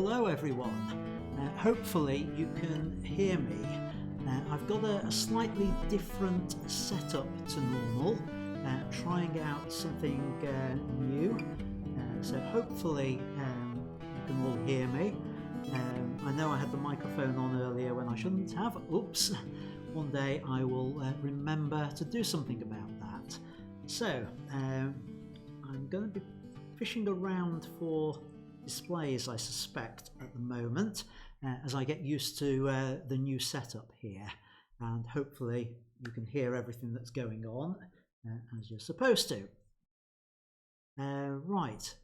hello everyone. Hopefully you can hear me. I've got a slightly different setup to normal, trying out something new, so hopefully you can all hear me. I know I had the microphone on earlier when I shouldn't have. Oops. One day I will remember to do something about that. So I'm going to be fishing around for displays, I suspect, at the moment, as I get used to the new setup here, and hopefully you can hear everything that's going on as you're supposed to. Right,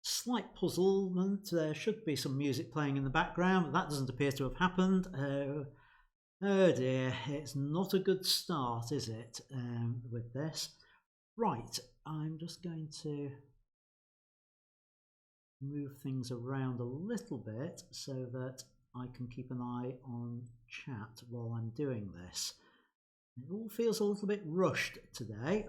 slight puzzlement. There should be some music playing in the background, but that doesn't appear to have happened. Oh dear, it's not a good start, is it, with this? Right, I'm just going to move things around a little bit so that I can keep an eye on chat while I'm doing this. It all feels a little bit rushed today.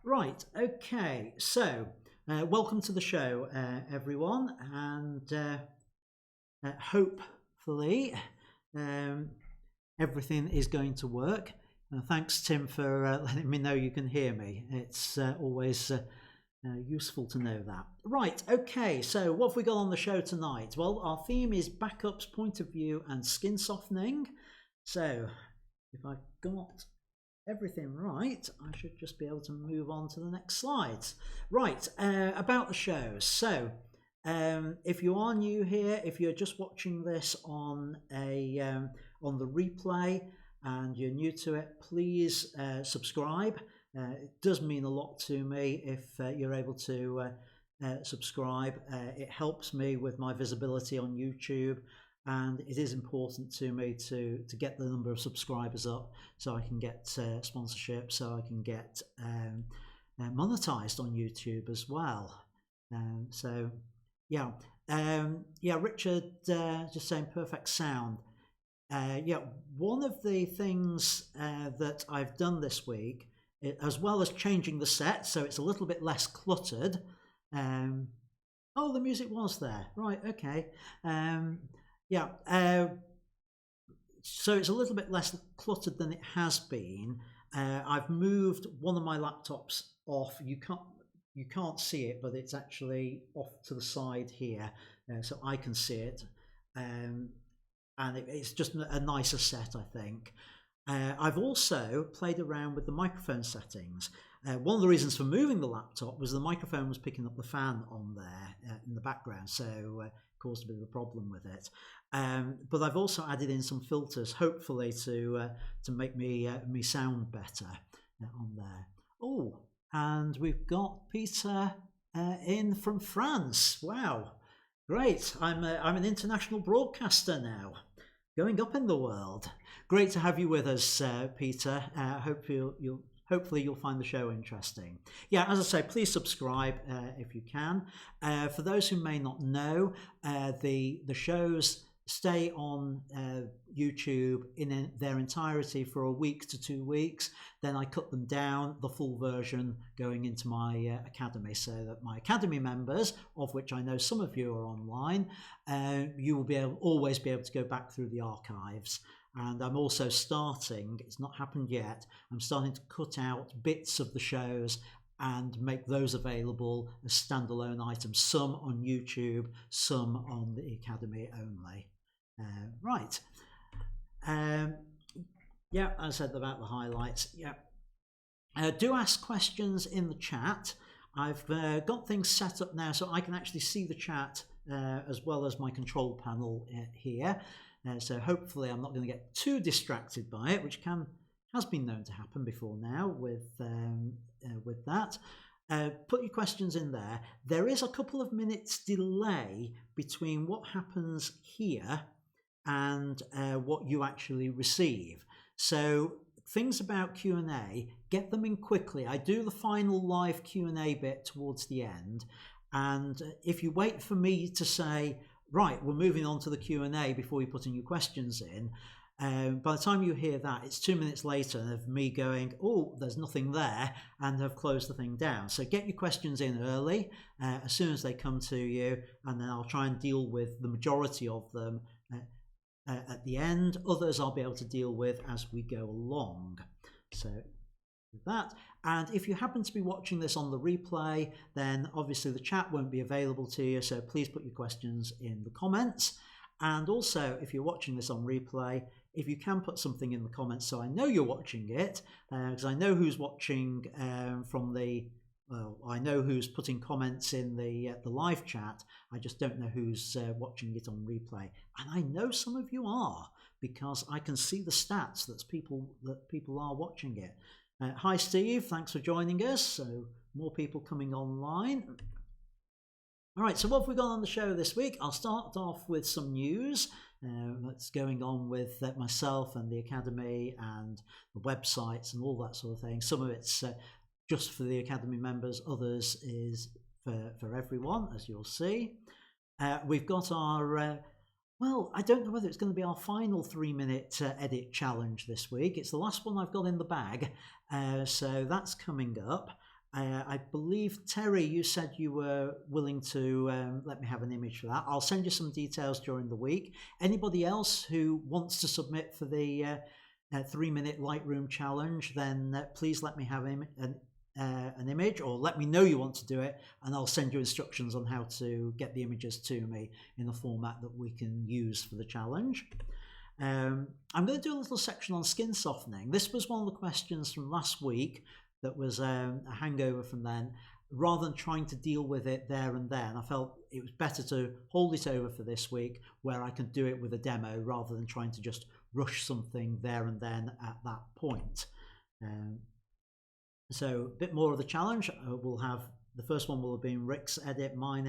Right, okay, so welcome to the show, everyone, and hopefully everything is going to work. Thanks, Tim, for letting me know you can hear me. It's always useful to know that. Right, okay, so what have we got on the show tonight? Well, our theme is backups, point of view, and skin softening. So if I've got everything right, I should just be able to move on to the next slides. Right, about the show. So if you are new here, if you're just watching this on the replay and you're new to it, please subscribe. It does mean a lot to me if you're able to subscribe. It helps me with my visibility on YouTube, and it is important to me to get the number of subscribers up so I can get sponsorship, so I can get monetized on YouTube as well. So yeah, Richard just saying perfect sound. Yeah, one of the things that I've done this week, as well as changing the set so it's a little bit less cluttered. Oh, the music was there, right? Okay. So it's a little bit less cluttered than it has been. I've moved one of my laptops off. You can't see it, but it's actually off to the side here, so I can see it. And it's just a nicer set, I think. I've also played around with the microphone settings. One of the reasons for moving the laptop was the microphone was picking up the fan on there in the background, so caused a bit of a problem with it. But I've also added in some filters, hopefully to make me sound better on there. Oh, and we've got Peter in from France. Wow, great! I'm an international broadcaster now, going up in the world. Great to have you with us, Peter. Hopefully you'll find the show interesting. Yeah, as I say, please subscribe if you can. For those who may not know, the shows stay on YouTube in their entirety for a week to 2 weeks. Then I cut them down, the full version going into my academy, so that my academy members, of which I know some of you are online, you will always be able to go back through the archives. And I'm also starting, it's not happened yet, I'm starting to cut out bits of the shows and make those available as standalone items, some on YouTube, some on the Academy only. Right. Yeah, I said about the highlights. Yeah. Do ask questions in the chat. I've got things set up now so I can actually see the chat as well as my control panel here. So hopefully I'm not going to get too distracted by it, which has been known to happen before now with that. Put your questions in there. There is a couple of minutes delay between what happens here and what you actually receive. So things about Q&A, get them in quickly. I do the final live Q&A bit towards the end, and if you wait for me to say, right, we're moving on to the Q&A before you put in your questions in, By the time you hear that, it's 2 minutes later of me going, oh, there's nothing there, and have closed the thing down. So get your questions in early, as soon as they come to you, and then I'll try and deal with the majority of them at the end. Others I'll be able to deal with as we go along. So with that, and if you happen to be watching this on the replay, then obviously the chat won't be available to you, so please put your questions in the comments. And also, if you're watching this on replay, if you can put something in the comments so I know you're watching it, because I know who's watching from the, well, I know who's putting comments in the live chat, I just don't know who's watching it on replay. And I know some of you are, because I can see the stats that people are watching it. Hi Steve, thanks for joining us. So more people coming online. All right, so what have we got on the show this week? I'll start off with some news that's going on with myself and the Academy and the websites and all that sort of thing. Some of it's just for the Academy members, others is for everyone, as you'll see. We've got our, well, I don't know whether it's going to be our final 3-minute edit challenge this week. It's the last one I've got in the bag, so that's coming up. I believe, Terry, you said you were willing to let me have an image for that. I'll send you some details during the week. Anybody else who wants to submit for the 3-minute Lightroom challenge, then please let me have an image, or let me know you want to do it, and I'll send you instructions on how to get the images to me in a format that we can use for the challenge. I'm going to do a little section on skin softening. This was one of the questions from last week that was a hangover from then. Rather than trying to deal with it there and then, I felt it was better to hold it over for this week, where I could do it with a demo rather than trying to just rush something there and then at that point. So a bit more of the challenge. We'll have, the first one will have been Rick's edit, my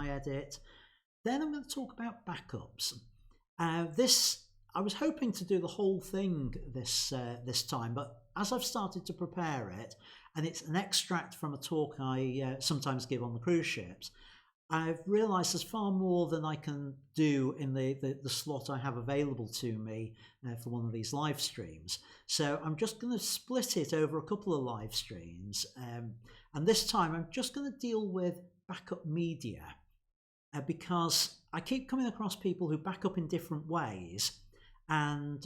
edit. Then I'm going to talk about backups. This, I was hoping to do the whole thing this time, but as I've started to prepare it, and it's an extract from a talk I sometimes give on the cruise ships, I've realised there's far more than I can do in the slot I have available to me for one of these live streams. So I'm just going to split it over a couple of live streams, and this time I'm just going to deal with backup media, because I keep coming across people who back up in different ways, and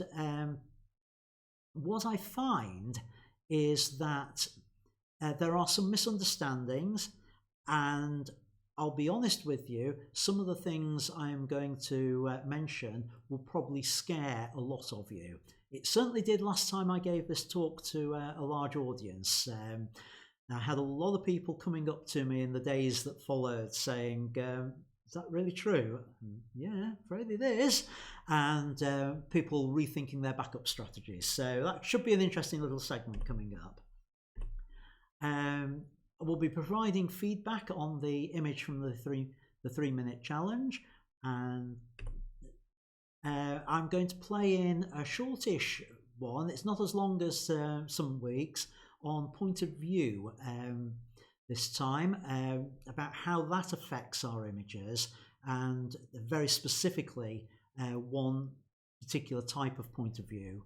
what I find is that there are some misunderstandings, and I'll be honest with you, some of the things I am going to mention will probably scare a lot of you. It certainly did last time I gave this talk to a large audience. I had a lot of people coming up to me in the days that followed saying, is that really true? And, yeah, afraid it is. And people rethinking their backup strategies. So that should be an interesting little segment coming up. We'll be providing feedback on the image from the 3-minute challenge, and I'm going to play in a shortish one. It's not as long as some weeks, on point of view this time, about how that affects our images, and very specifically one particular type of point of view.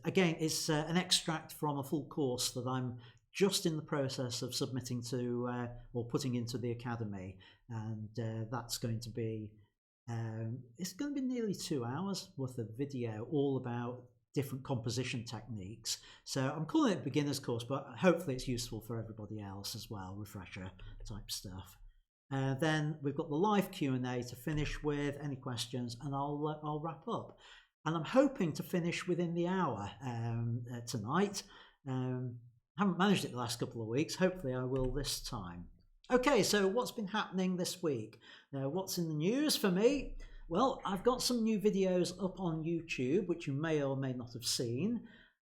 Again, it's an extract from a full course that I'm just in the process of submitting to or putting into the Academy, and that's going to be it's going to be nearly 2 hours worth of video, all about different composition techniques. So I'm calling it a beginner's course, but hopefully it's useful for everybody else as well, refresher type stuff. Then we've got the live Q&A to finish with, any questions, and I'll wrap up. And I'm hoping to finish within the hour tonight. Haven't managed it the last couple of weeks. Hopefully I will this time. Okay, so what's been happening this week? What's in the news for me? Well, I've got some new videos up on YouTube, which you may or may not have seen.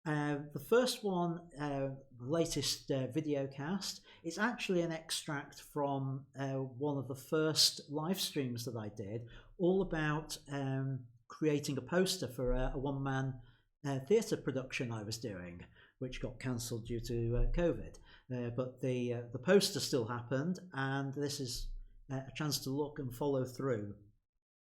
The first one, the latest video cast, it's actually an extract from one of the first live streams that I did, all about creating a poster for a one-man theatre production I was doing, which got cancelled due to COVID. But the poster still happened, and this is a chance to look and follow through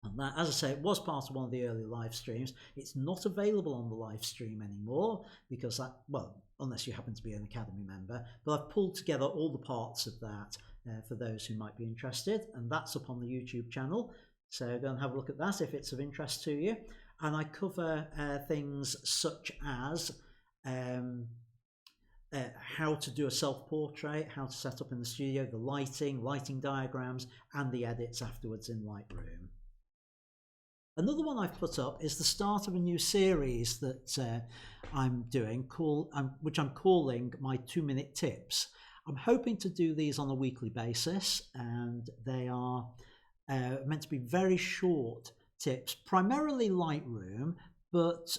And that, as I say, it was part of one of the early live streams. It's not available on the live stream anymore because that, well, unless you happen to be an Academy member, but I've pulled together all the parts of that for those who might be interested, and that's up on the YouTube channel. So go and have a look at that if it's of interest to you. And I cover things such as how to do a self-portrait, how to set up in the studio, the lighting diagrams, and the edits afterwards in Lightroom. Another one I've put up is the start of a new series that I'm doing, which I'm calling my 2-minute tips. I'm hoping to do these on a weekly basis, and they are meant to be very short tips, primarily Lightroom, but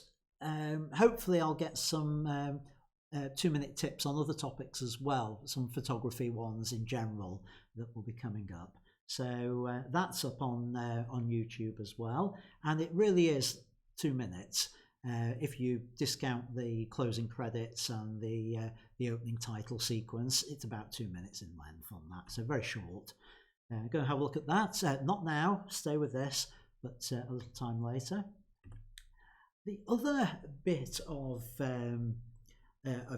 hopefully I'll get some 2-minute tips on other topics as well, some photography ones in general that will be coming up. So that's up on YouTube as well, and it really is 2 minutes. If you discount the closing credits and the opening title sequence, it's about 2 minutes in length on that, so very short. Go and have a look at that. Not now, stay with this, but a little time later. The other bit of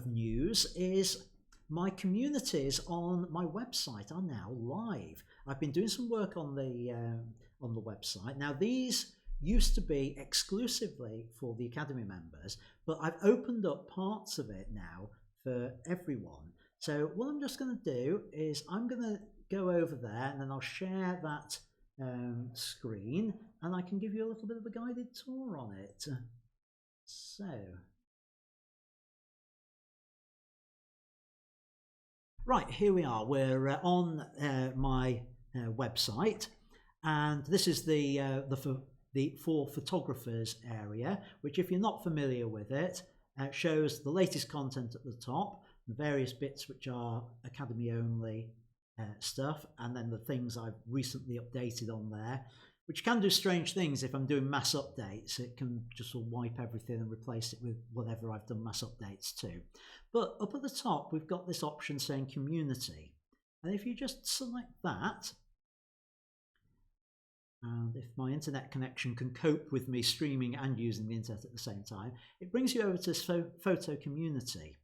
news is my communities on my website are now live. I've been doing some work on the website. Now these used to be exclusively for the Academy members, but I've opened up parts of it now for everyone. So what I'm just going to do is I'm going to go over there and then I'll share that screen and I can give you a little bit of a guided tour on it. So right, here we are. We're on my website, and this is the for photographers area, which, if you're not familiar with it, shows the latest content at the top, the various bits which are Academy only stuff, and then the things I've recently updated on there, which can do strange things. If I'm doing mass updates, it can just sort of wipe everything and replace it with whatever I've done mass updates to. But up at the top, we've got this option saying community. And if you just select that, and if my internet connection can cope with me streaming and using the internet at the same time, it brings you over to this photo community.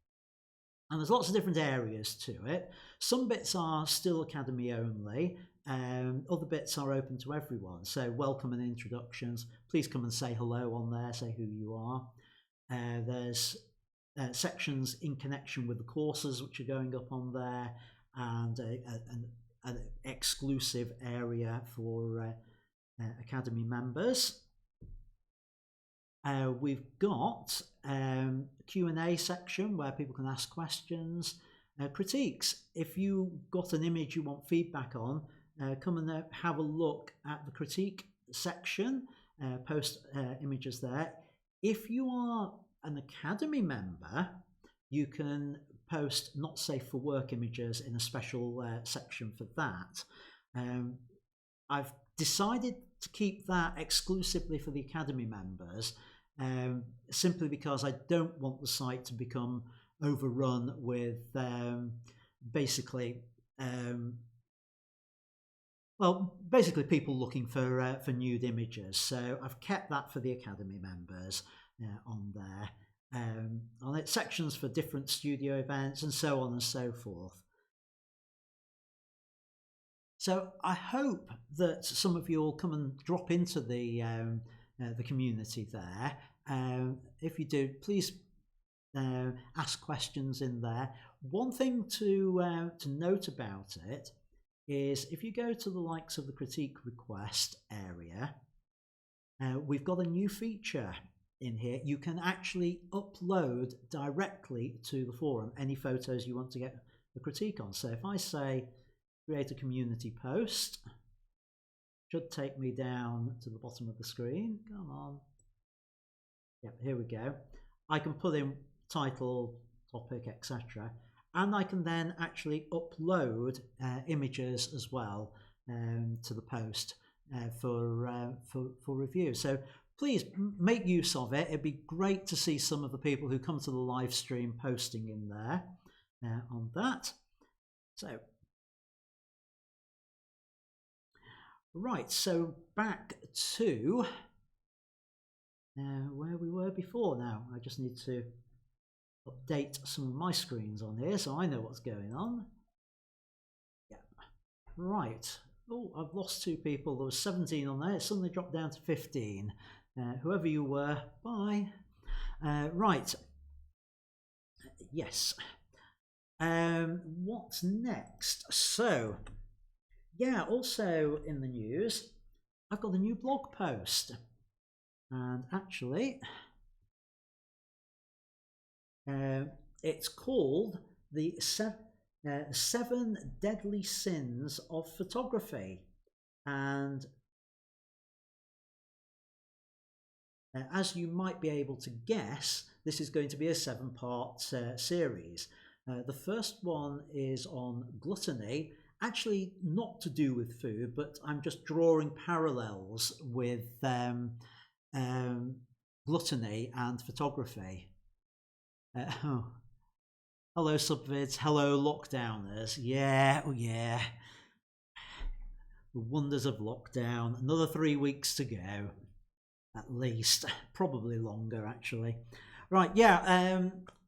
And there's lots of different areas to it. Some bits are still Academy only. Other bits are open to everyone. So welcome and introductions. Please come and say hello on there, say who you are. There's sections in connection with the courses which are going up on there, and an exclusive area for Academy members. We've got a Q&A section where people can ask questions, critiques. If you've got an image you want feedback on, come and have a look at the critique section, post images there. If you are an Academy member, you can post not safe for work images in a special section for that. I've decided to keep that exclusively for the Academy members, simply because I don't want the site to become overrun with basically people looking for nude images. So I've kept that for the Academy members on there. On it, sections for different studio events and so on and so forth. So I hope that some of you will come and drop into the community there. If you do, please ask questions in there. One thing to note about it is if you go to the likes of the critique request area, we've got a new feature in here. You can actually upload directly to the forum any photos you want to get a critique on. So if I say create a community post, should take me down to the bottom of the screen. Come on. Yep, here we go. I can put in title, topic, etc. And I can then actually upload images as well to the post for review. So please make use of it. It'd be great to see some of the people who come to the live stream posting in there on that. So Right, so back to where we were before now. I just need to update some of my screens on here so I know what's going on. Yeah, right. Oh, I've lost 2 people. There was 17 on there. It suddenly dropped down to 15. Whoever you were, bye. Right. Yes. What's next? So, yeah, also in the news, I've got a new blog post. And actually, it's called the 7 Deadly Sins of Photography. And as you might be able to guess, this is going to be a 7-part series. The first one is on gluttony, actually not to do with food, but I'm just drawing parallels with gluttony and photography. Oh. Hello subvids, hello lockdowners. Yeah, oh yeah. The wonders of lockdown. Another 3 weeks to go. At least, probably longer actually. Right, yeah,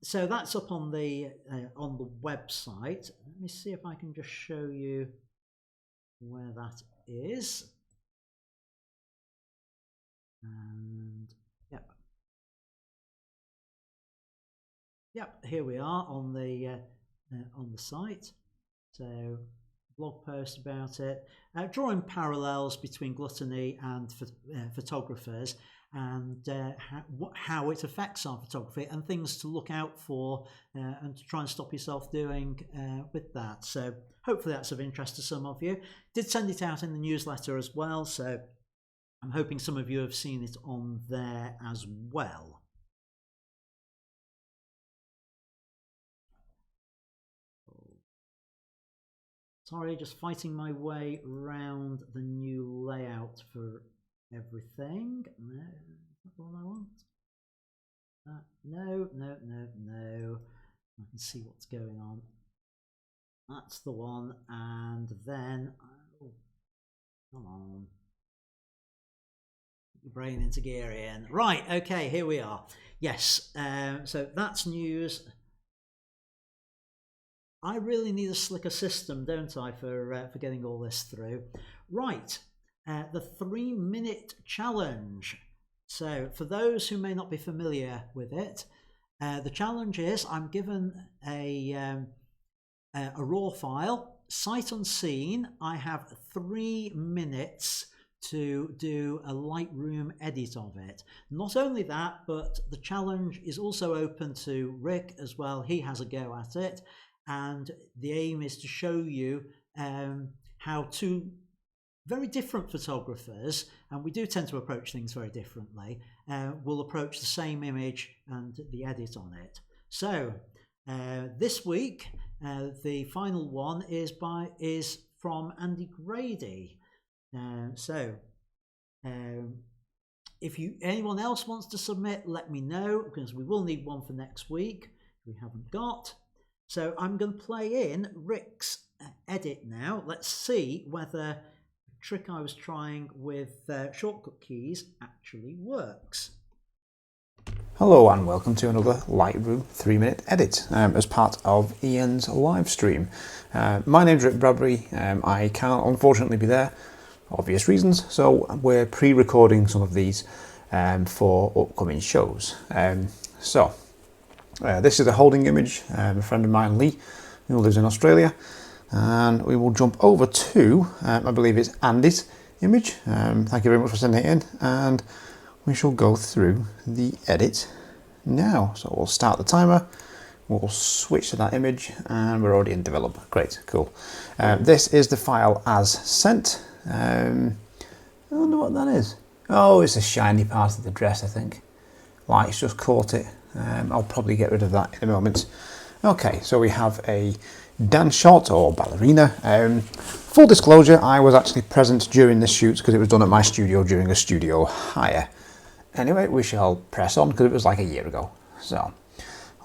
so that's up on the website. Let me see if I can just show you where that is. And yep, here we are on the site. So blog post about it, drawing parallels between gluttony and photographers, and how it affects our photography and things to look out for and to try and stop yourself doing with that. So hopefully that's of interest to some of you. Did send it out in the newsletter as well, so I'm hoping some of you have seen it on there as well. Sorry, just fighting my way around the new layout for everything. No, that's not what I want. No. I can see what's going on. That's the one, and then, oh, come on. Put your brain into gear, Ian. Right, okay, here we are. Yes, so that's news. I really need a slicker system, don't I, for getting all this through. Right, the 3-minute challenge. So for those who may not be familiar with it, the challenge is I'm given a raw file, sight unseen. I have 3 minutes to do a Lightroom edit of it. Not only that, but the challenge is also open to Rick as well. He has a go at it. And the aim is to show you how 2 very different photographers, and we do tend to approach things very differently, will approach the same image and the edit on it. So this week, the final one is from Andy Grady. If anyone else wants to submit, let me know, because we will need one for next week. We haven't got. So I'm going to play in Rick's edit now. Let's see whether the trick I was trying with shortcut keys actually works. Hello and welcome to another Lightroom 3-minute edit as part of Ian's live stream. My name's Rick Bradbury. I can't unfortunately be there, obvious reasons, so we're pre-recording some of these for upcoming shows. This is a holding image, a friend of mine, Lee, who lives in Australia, and we will jump over to, I believe it's Andy's image. Thank you very much for sending it in, and we shall go through the edit now. So we'll start the timer, we'll switch to that image, and we're already in develop. Great, cool. This is the file as sent. I wonder what that is. Oh, it's a shiny part of the dress, I think. Light's just caught it. I'll probably get rid of that in a moment. Okay, so we have a dance shot or ballerina. Full disclosure, I was actually present during this shoot because it was done at my studio during a studio hire. Anyway, we shall press on because it was like a year ago. So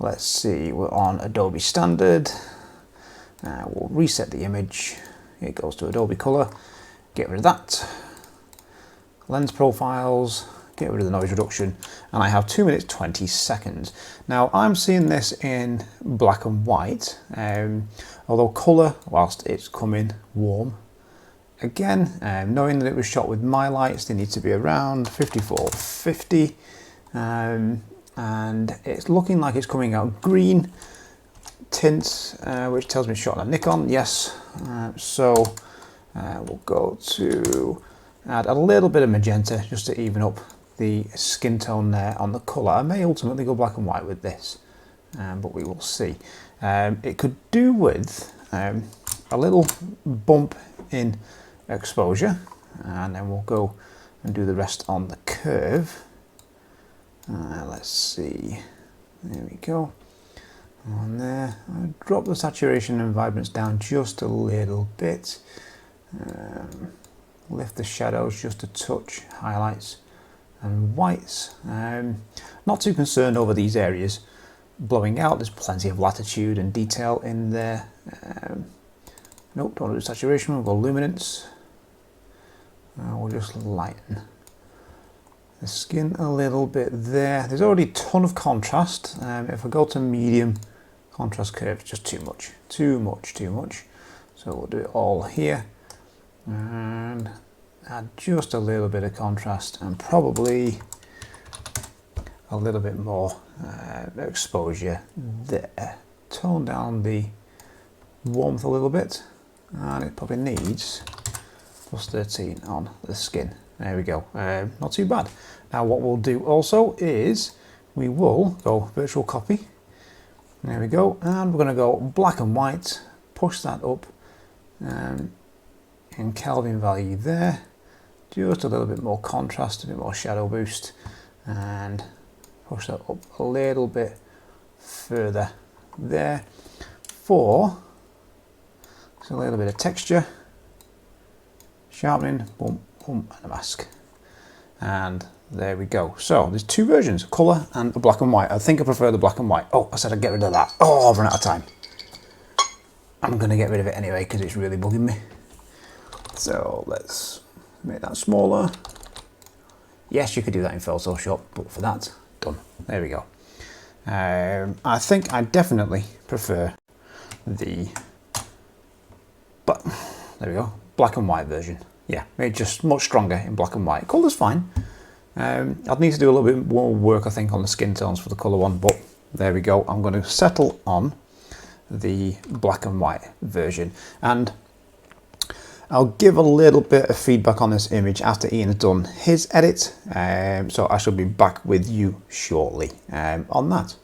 let's see, we're on Adobe Standard. We'll reset the image. It goes to Adobe Color. get rid of that. Lens profiles, get rid of the noise reduction, and I have 2 minutes 20 seconds. Now I'm seeing this in black and white, although colour, whilst it's coming warm. Again, knowing that it was shot with my lights, they need to be around 5450, and it's looking like it's coming out green tints, which tells me it's shot on a Nikon. Yes, so we'll go to add a little bit of magenta just to even up the skin tone there on the colour. I may ultimately go black and white with this, but we will see. It could do with a little bump in exposure, and then we'll go and do the rest on the curve. Let's see, there we go. On there, I'll drop the saturation and vibrance down just a little bit. Lift the shadows just a touch, highlights and whites. Not too concerned over these areas blowing out. There's plenty of latitude and detail in there. Nope, don't do saturation, we'll go luminance. We'll just lighten the skin a little bit there. There's already a ton of contrast. If I go to medium contrast curve, it's just too much. So we'll do it all here. And add just a little bit of contrast and probably a little bit more exposure there. Tone down the warmth a little bit, and it probably needs plus 13 on the skin. There we go, not too bad. Now what we'll do also is we will go virtual copy. There we go, and we're going to go black and white, push that up in Kelvin value there, just a little bit more contrast, a bit more shadow boost, and push that up a little bit further there for a little bit of texture, sharpening, boom, boom, and a mask. And there we go. So there's two versions, colour and the black and white. I think I prefer the black and white. Oh, I said I'd get rid of that. Oh, I've run out of time. I'm going to get rid of it anyway because it's really bugging me. So let's make that smaller. Yes, you could do that in Photoshop, but for that, done. There we go. I think I definitely prefer the, but there we go, black and white version. Yeah, it's just much stronger in black and white. Colour's fine. I'd need to do a little bit more work, I think, on the skin tones for the colour one, but there we go. I'm going to settle on the black and white version, and I'll give a little bit of feedback on this image after Ian has done his edit, so I shall be back with you shortly on that.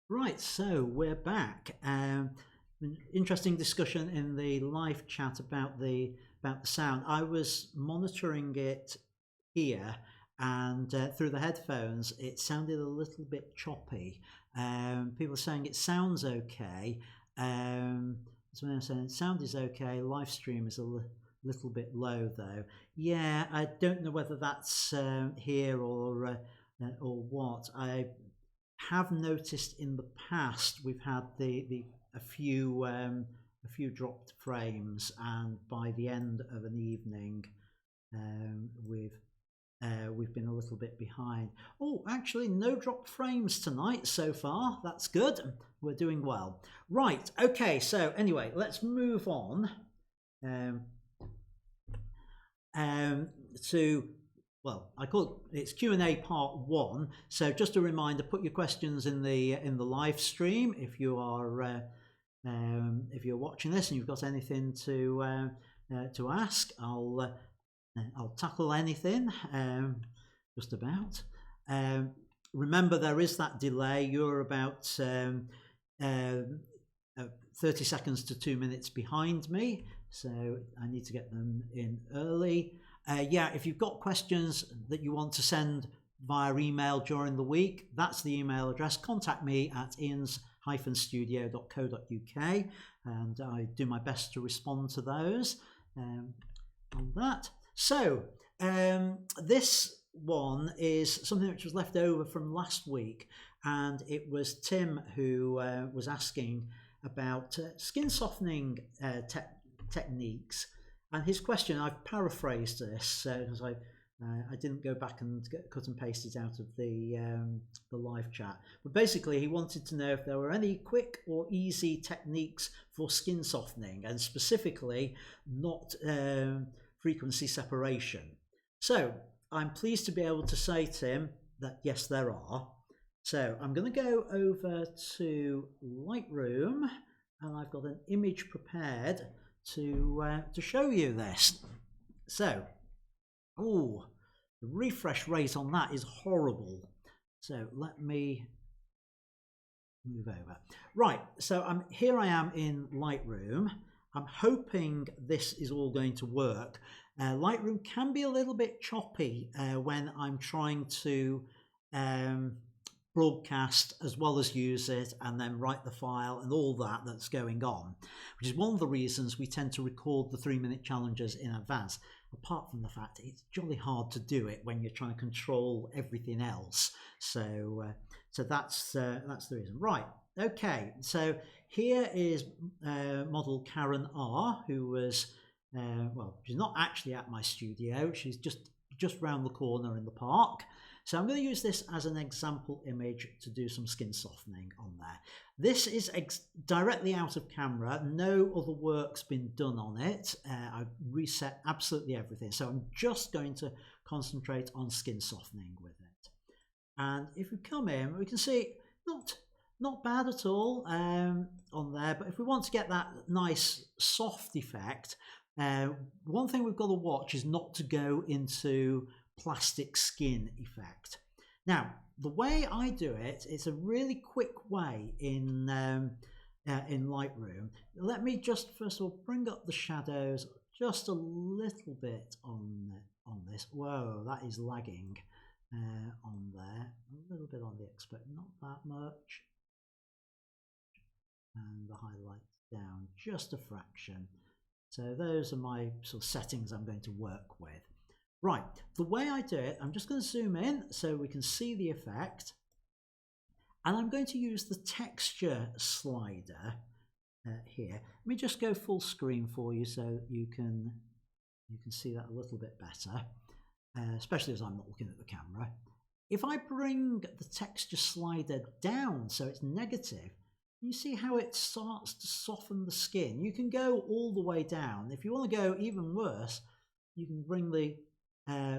Right, so we're back. Interesting discussion in the live chat about the sound. I was monitoring it here, and through the headphones it sounded a little bit choppy. People are saying it sounds okay. So I'm saying sound is okay. Livestream is a little bit low though. Yeah, I don't know whether that's here or what. I have noticed in the past we've had a few dropped frames, and by the end of an evening we've been a little bit behind. Oh, actually no dropped frames tonight so far. That's good. We're doing well. Right, okay, so anyway, let's move on to, well, I call it's Q&A part 1. So just a reminder, put your questions in the live stream if you are if you're watching this and you've got anything to ask. I'll tackle anything, just about. Remember, there is that delay. You're about 30 seconds to 2 minutes behind me, so I need to get them in early. Yeah, if you've got questions that you want to send via email during the week, that's the email address. Contact me at ians-studio.co.uk, and I do my best to respond to those on that. So this one is something which was left over from last week, and it was Tim who was asking about skin softening techniques. And his question, I've paraphrased this because I didn't go back and cut and paste it out of the live chat. But basically, he wanted to know if there were any quick or easy techniques for skin softening, and specifically not frequency separation. So I'm pleased to be able to say, Tim, that yes, there are. So I'm going to go over to Lightroom, and I've got an image prepared to show you this. So, oh, the refresh rate on that is horrible. So let me move over. Right, so here I am in Lightroom. I'm hoping this is all going to work. Lightroom can be a little bit choppy when I'm trying to broadcast as well as use it and then write the file and all that's going on, which is one of the reasons we tend to record the 3-minute challenges in advance, apart from the fact it's jolly hard to do it when you're trying to control everything else. So that's the reason. Right, okay, so here is model Karen R, who was well, she's not actually at my studio, she's just round the corner in the park. So I'm going to use this as an example image to do some skin softening on there. This is directly out of camera. No other work's been done on it. I've reset absolutely everything. So I'm just going to concentrate on skin softening with it. And if we come in, we can see not bad at all on there. But if we want to get that nice soft effect, one thing we've got to watch is not to go into plastic skin effect. Now, the way I do it, it's a really quick way in Lightroom. Let me just first of all bring up the shadows just a little bit on this. Whoa, that is lagging on there. A little bit on the expert, not that much. And the highlights down just a fraction. So those are my sort of settings I'm going to work with. Right, the way I do it, I'm just going to zoom in so we can see the effect. And I'm going to use the texture slider here. Let me just go full screen for you so you can see that a little bit better, especially as I'm not looking at the camera. If I bring the texture slider down so it's negative, you see how it starts to soften the skin. You can go all the way down. If you want to go even worse, you can bring the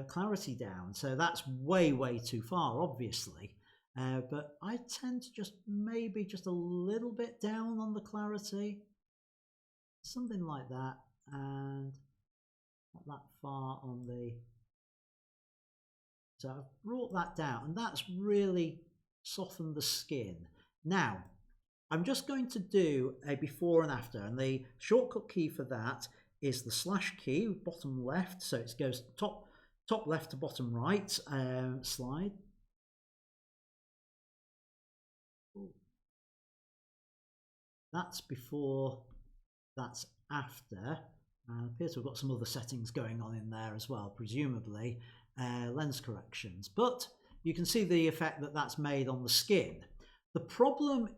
clarity down. So that's way too far, obviously. But I tend to just maybe just a little bit down on the clarity. Something like that. And not that far on the... So I've brought that down, and that's really softened the skin. Now, I'm just going to do a before and after, and the shortcut key for that is the slash key, bottom left, so it goes top left to bottom right slide. That's before, that's after. It appears we've got some other settings going on in there as well, presumably lens corrections. But you can see the effect that's made on the skin. The problem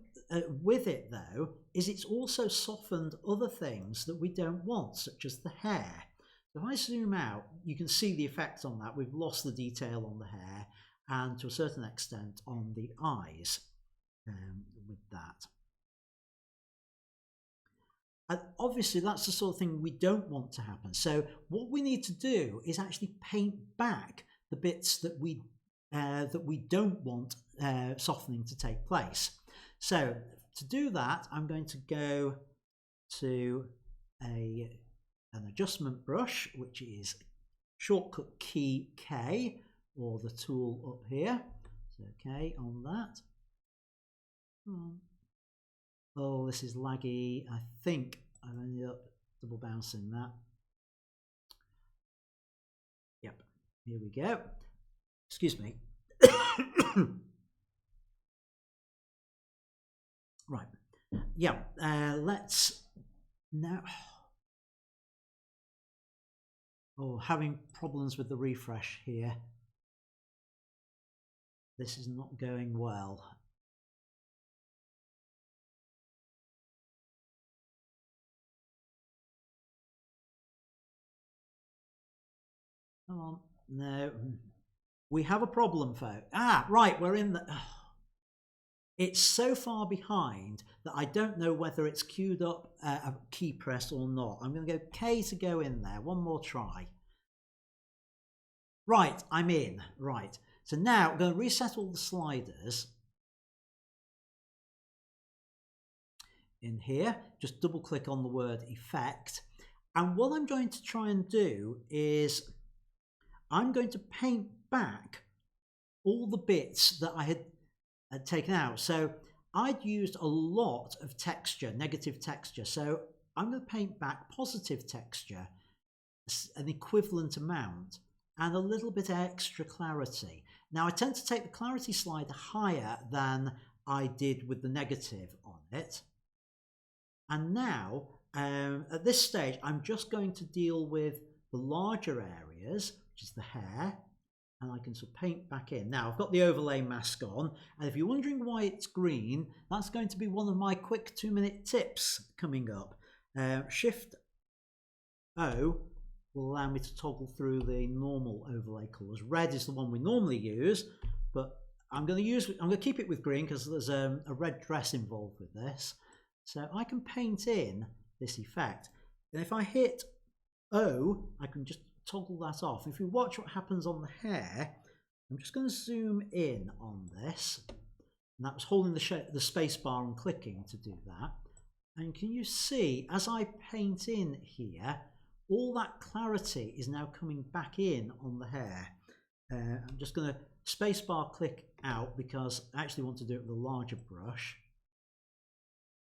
with it, though, is it's also softened other things that we don't want, such as the hair. So if I zoom out, you can see the effect on that. We've lost the detail on the hair and to a certain extent on the eyes with that. And obviously, that's the sort of thing we don't want to happen. So what we need to do is actually paint back the bits that we don't want softening to take place. So to do that, I'm going to go to an adjustment brush, which is shortcut key K, or the tool up here. So K on that. Oh, this is laggy. I think I've ended up double bouncing that. Yep, here we go. Excuse me. Right. Yeah, let's now. Oh, having problems with the refresh here. This is not going well. Come on. No. We have a problem, folks. Ah, right, we're in the... It's so far behind that I don't know whether it's queued up a key press or not. I'm going to go K to go in there. One more try. Right, I'm in. Right. So now I'm going to reset all the sliders. In here, just double click on the word effect. And what I'm going to try and do is I'm going to paint back all the bits that I had taken out. So I'd used a lot of texture, negative texture. So I'm going to paint back positive texture, an equivalent amount, and a little bit extra clarity. Now I tend to take the clarity slider higher than I did with the negative on it. And now at this stage, I'm just going to deal with the larger areas, which is the hair. And I can sort of paint back in. Now I've got the overlay mask on, and if you're wondering why it's green, that's going to be one of my quick 2-minute tips coming up. Shift O will allow me to toggle through the normal overlay colours. Red is the one we normally use, but I'm going to keep it with green because there's a red dress involved with this. So I can paint in this effect, and if I hit O, I can just toggle that off. If you watch what happens on the hair, I'm just going to zoom in on this, and that was holding the space bar and clicking to do that. And can you see as I paint in here, all that clarity is now coming back in on the hair. I'm just going to space bar click out because I actually want to do it with a larger brush.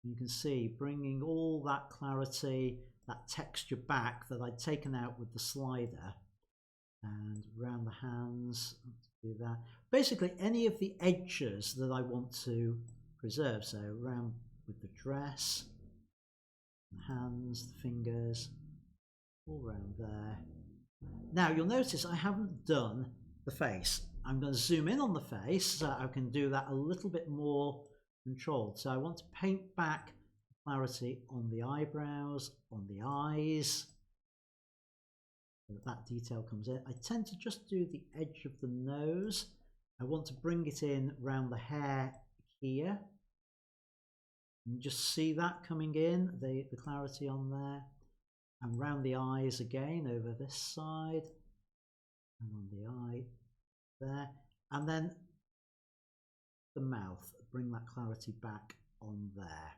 You can see bringing all that clarity, that texture back that I'd taken out with the slider, and around the hands, do that. Basically any of the edges that I want to preserve, so around with the dress, the hands, the fingers, all around there. Now you'll notice I haven't done the face. I'm going to zoom in on the face so I can do that a little bit more controlled. So I want to paint back clarity on the eyebrows, on the eyes, so that detail comes in. I tend to just do the edge of the nose. I want to bring it in around the hair here. And just see that coming in, the clarity on there. And round the eyes again over this side. And on the eye there. And then the mouth, bring that clarity back on there.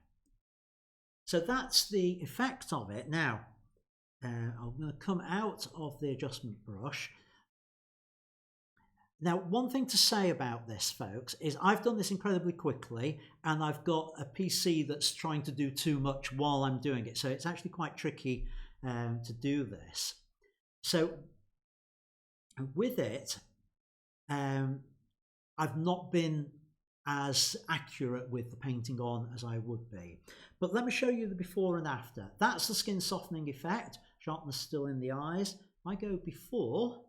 So that's the effect of it. Now, I'm going to come out of the adjustment brush. Now, one thing to say about this, folks, is I've done this incredibly quickly, and I've got a PC that's trying to do too much while I'm doing it. So it's actually quite tricky to do this. So with it, I've not been as accurate with the painting on as I would be. But let me show you the before and after. That's the skin softening effect. Sharpness still in the eyes. If I go before,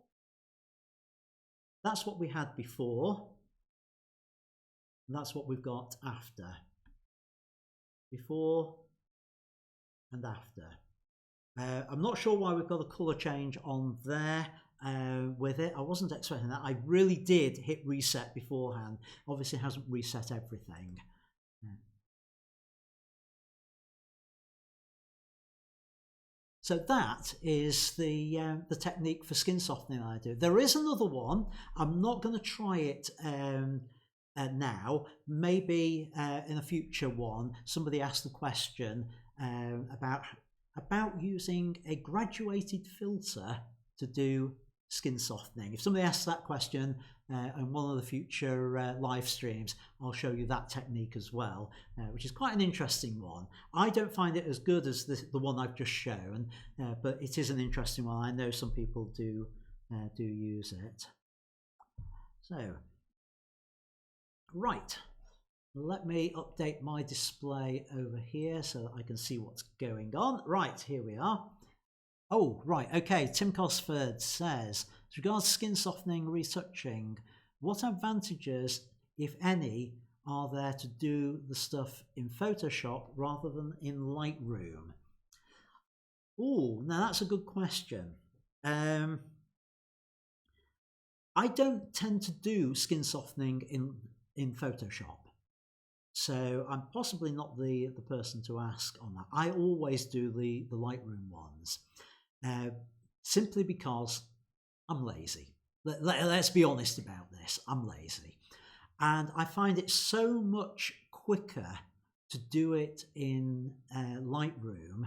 that's what we had before. And that's what we've got after. Before and after. I'm not sure why we've got a colour change on there with it. I wasn't expecting that. I really did hit reset beforehand. Obviously it hasn't reset everything. So that is the technique for skin softening I do. There is another one. I'm not going to try it now. Maybe in a future one, somebody asked the question about using a graduated filter to do skin softening. If somebody asks that question in one of the future live streams, I'll show you that technique as well, which is quite an interesting one. I don't find it as good as the one I've just shown, but it is an interesting one. I know some people do use it. So, right, let me update my display over here so that I can see what's going on. Right, here we are. Oh, right, okay, Tim Cosford says, as regards skin softening, retouching, what advantages, if any, are there to do the stuff in Photoshop rather than in Lightroom? Oh, now that's a good question. I don't tend to do skin softening in Photoshop. So I'm possibly not the person to ask on that. I always do the Lightroom ones, simply because I'm lazy. Let's be honest about this. I'm lazy. And I find it so much quicker to do it in Lightroom.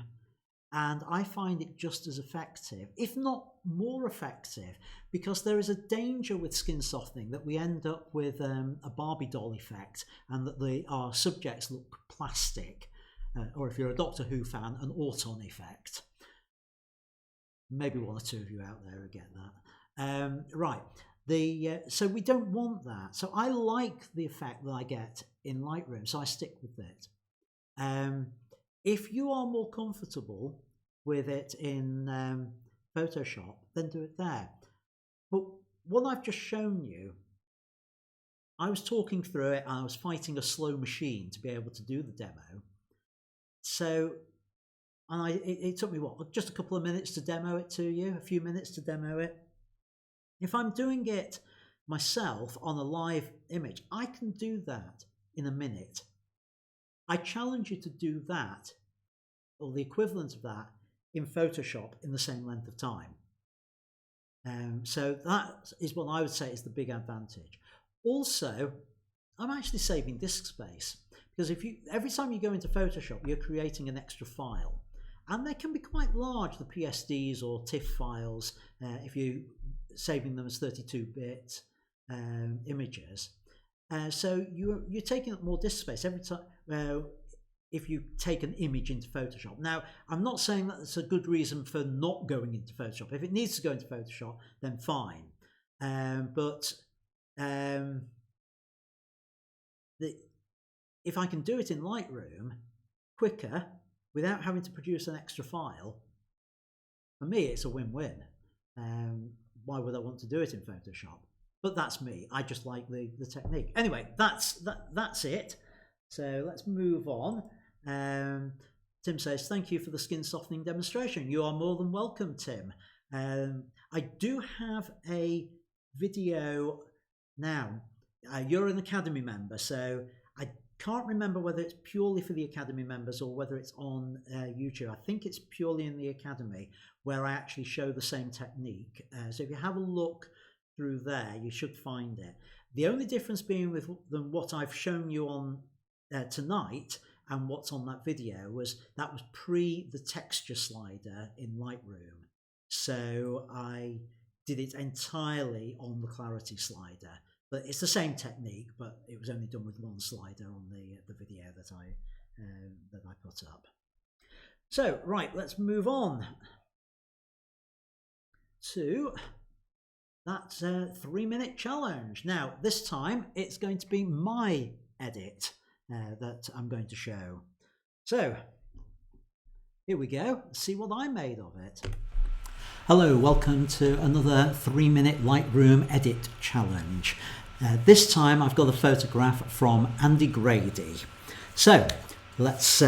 And I find it just as effective, if not more effective, because there is a danger with skin softening that we end up with a Barbie doll effect, and that our subjects look plastic, or if you're a Doctor Who fan, an Auton effect. Maybe one or two of you out there who get that. Right. So we don't want that. So I like the effect that I get in Lightroom, so I stick with it. If you are more comfortable with it in Photoshop, then do it there. But what I've just shown you, I was talking through it and I was fighting a slow machine to be able to do the demo. So, and it took me just a couple of minutes to demo it to you, a few minutes to demo it. If I'm doing it myself on a live image, I can do that in a minute. I challenge you to do that, or the equivalent of that, in Photoshop in the same length of time. So that is what I would say is the big advantage. Also, I'm actually saving disk space, because every time you go into Photoshop, you're creating an extra file, and they can be quite large, the PSDs or TIFF files, if you're saving them as 32-bit images. So you're taking up more disk space every time if you take an image into Photoshop. Now, I'm not saying that that's a good reason for not going into Photoshop. If it needs to go into Photoshop, then fine. If I can do it in Lightroom quicker without having to produce an extra file, for me it's a win-win. Why would I want to do it in Photoshop? But that's me. I just like the technique. Anyway, that's it. So let's move on. Tim says, thank you for the skin softening demonstration. You are more than welcome, Tim. I do have a video now. You're an Academy member, so I can't remember whether it's purely for the Academy members or whether it's on YouTube. I think it's purely in the Academy, where I actually show the same technique. So if you have a look through there, you should find it. The only difference being with what I've shown you on tonight and what's on that video was that was pre the texture slider in Lightroom. So I did it entirely on the clarity slider, but it's the same technique, but it was only done with one slider on the video that I put up. So right, let's move on to that 3-minute challenge. Now this time it's going to be my edit that I'm going to show. So here we go. See what I made of it. Hello, welcome to another 3-minute Lightroom edit challenge. This time I've got a photograph from Andy Grady. So let's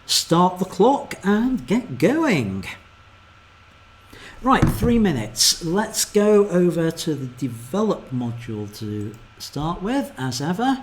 start the clock and get going. Right, 3 minutes. Let's go over to the develop module to start with, as ever.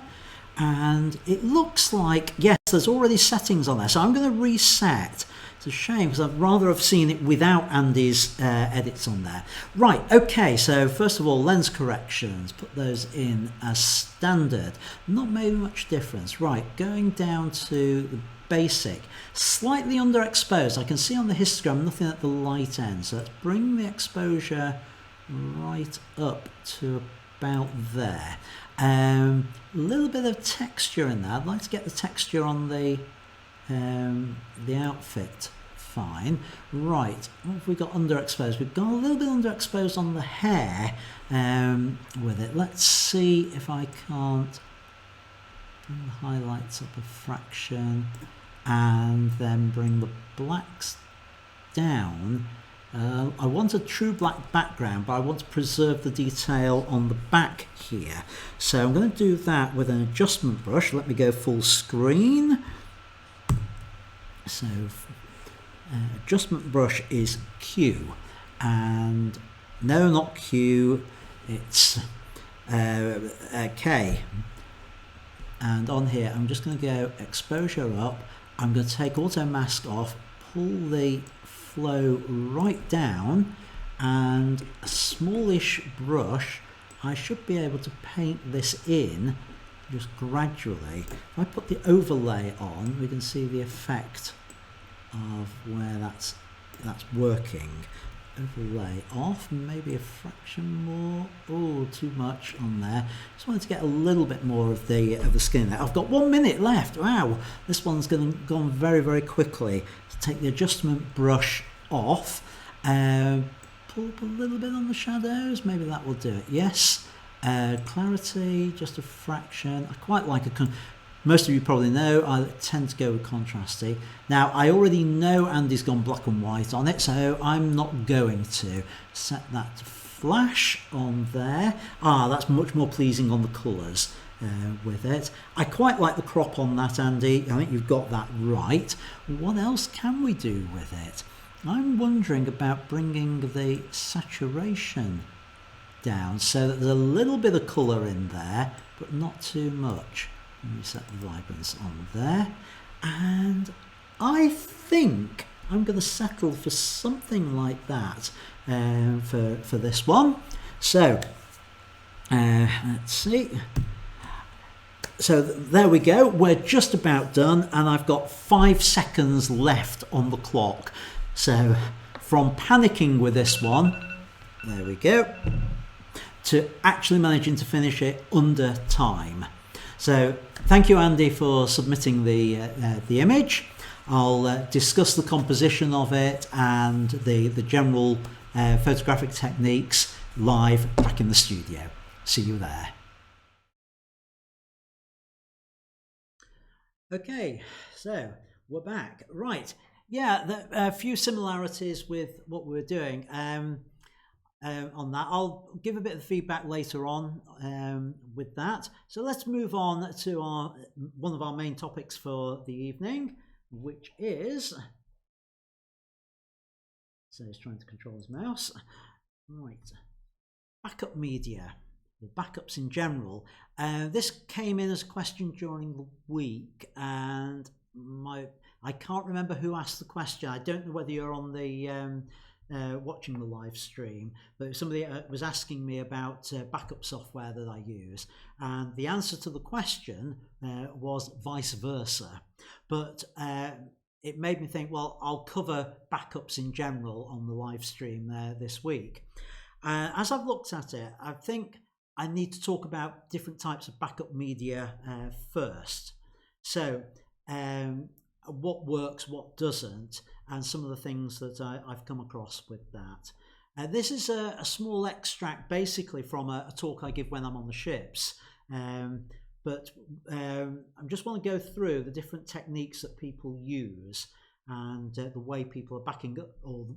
And it looks like, yes, there's already settings on there. So I'm going to reset. It's a shame because I'd rather have seen it without Andy's edits on there. Right, okay, so first of all, lens corrections. Put those in as standard. Not made much difference. Right, going down to the basic. Slightly underexposed. I can see on the histogram nothing at the light end. So let's bring the exposure right up to about there. A little bit of texture in there. I'd like to get the texture on the outfit. Fine. Right, what have we got underexposed? We've got a little bit underexposed on the hair with it. Let's see if I can't bring the highlights up a fraction and then bring the blacks down. I want a true black background, but I want to preserve the detail on the back here. So I'm going to do that with an adjustment brush. Let me go full screen. So adjustment brush is Q, and no, not Q. it's K. And on here, I'm just going to go exposure up. I'm going to take auto mask off, pull the flow right down, and a smallish brush. I should be able to paint this in just gradually. If I put the overlay on, we can see the effect of where that's working. Overlay off, maybe a fraction more. Oh, too much on there. Just wanted to get a little bit more of the skin there. I've got 1 minute left. Wow, this one's gone very, very quickly. To take the adjustment brush off, pull up a little bit on the shadows. Maybe that will do it. Yes. Clarity, just a fraction. I quite like most of you probably know I tend to go with contrasty. Now I already know Andy's gone black and white on it, so I'm not going to set that to flash on there. That's much more pleasing on the colours with it. I quite like the crop on that, Andy. I think you've got that right. What else can we do with it? I'm wondering about bringing the saturation down so that there's a little bit of colour in there, but not too much. Let me set the vibrance on there, and I think I'm going to settle for something like that for this one. So let's see. So there we go. We're just about done, and I've got 5 seconds left on the clock. So from panicking with this one, there we go, to actually managing to finish it under time. So thank you, Andy, for submitting the image. I'll discuss the composition of it and the general photographic techniques live back in the studio. See you there. Okay, so we're back. Right, yeah, a few similarities with what we were doing. On that, I'll give a bit of feedback later on with that. So let's move on to one of our main topics for the evening, which is, so he's trying to control his mouse. Right, backup media, or backups in general. This came in as a question during the week, and I can't remember who asked the question. I don't know whether you're on the watching the live stream, but somebody was asking me about backup software that I use, and the answer to the question was vice versa. But it made me think, well, I'll cover backups in general on the live stream this week. As I've looked at it, I think I need to talk about different types of backup media first. So what works, what doesn't, and some of the things that I've come across with that. This is a small extract basically from a talk I give when I'm on the ships. But I just want to go through the different techniques that people use and the way people are backing up, or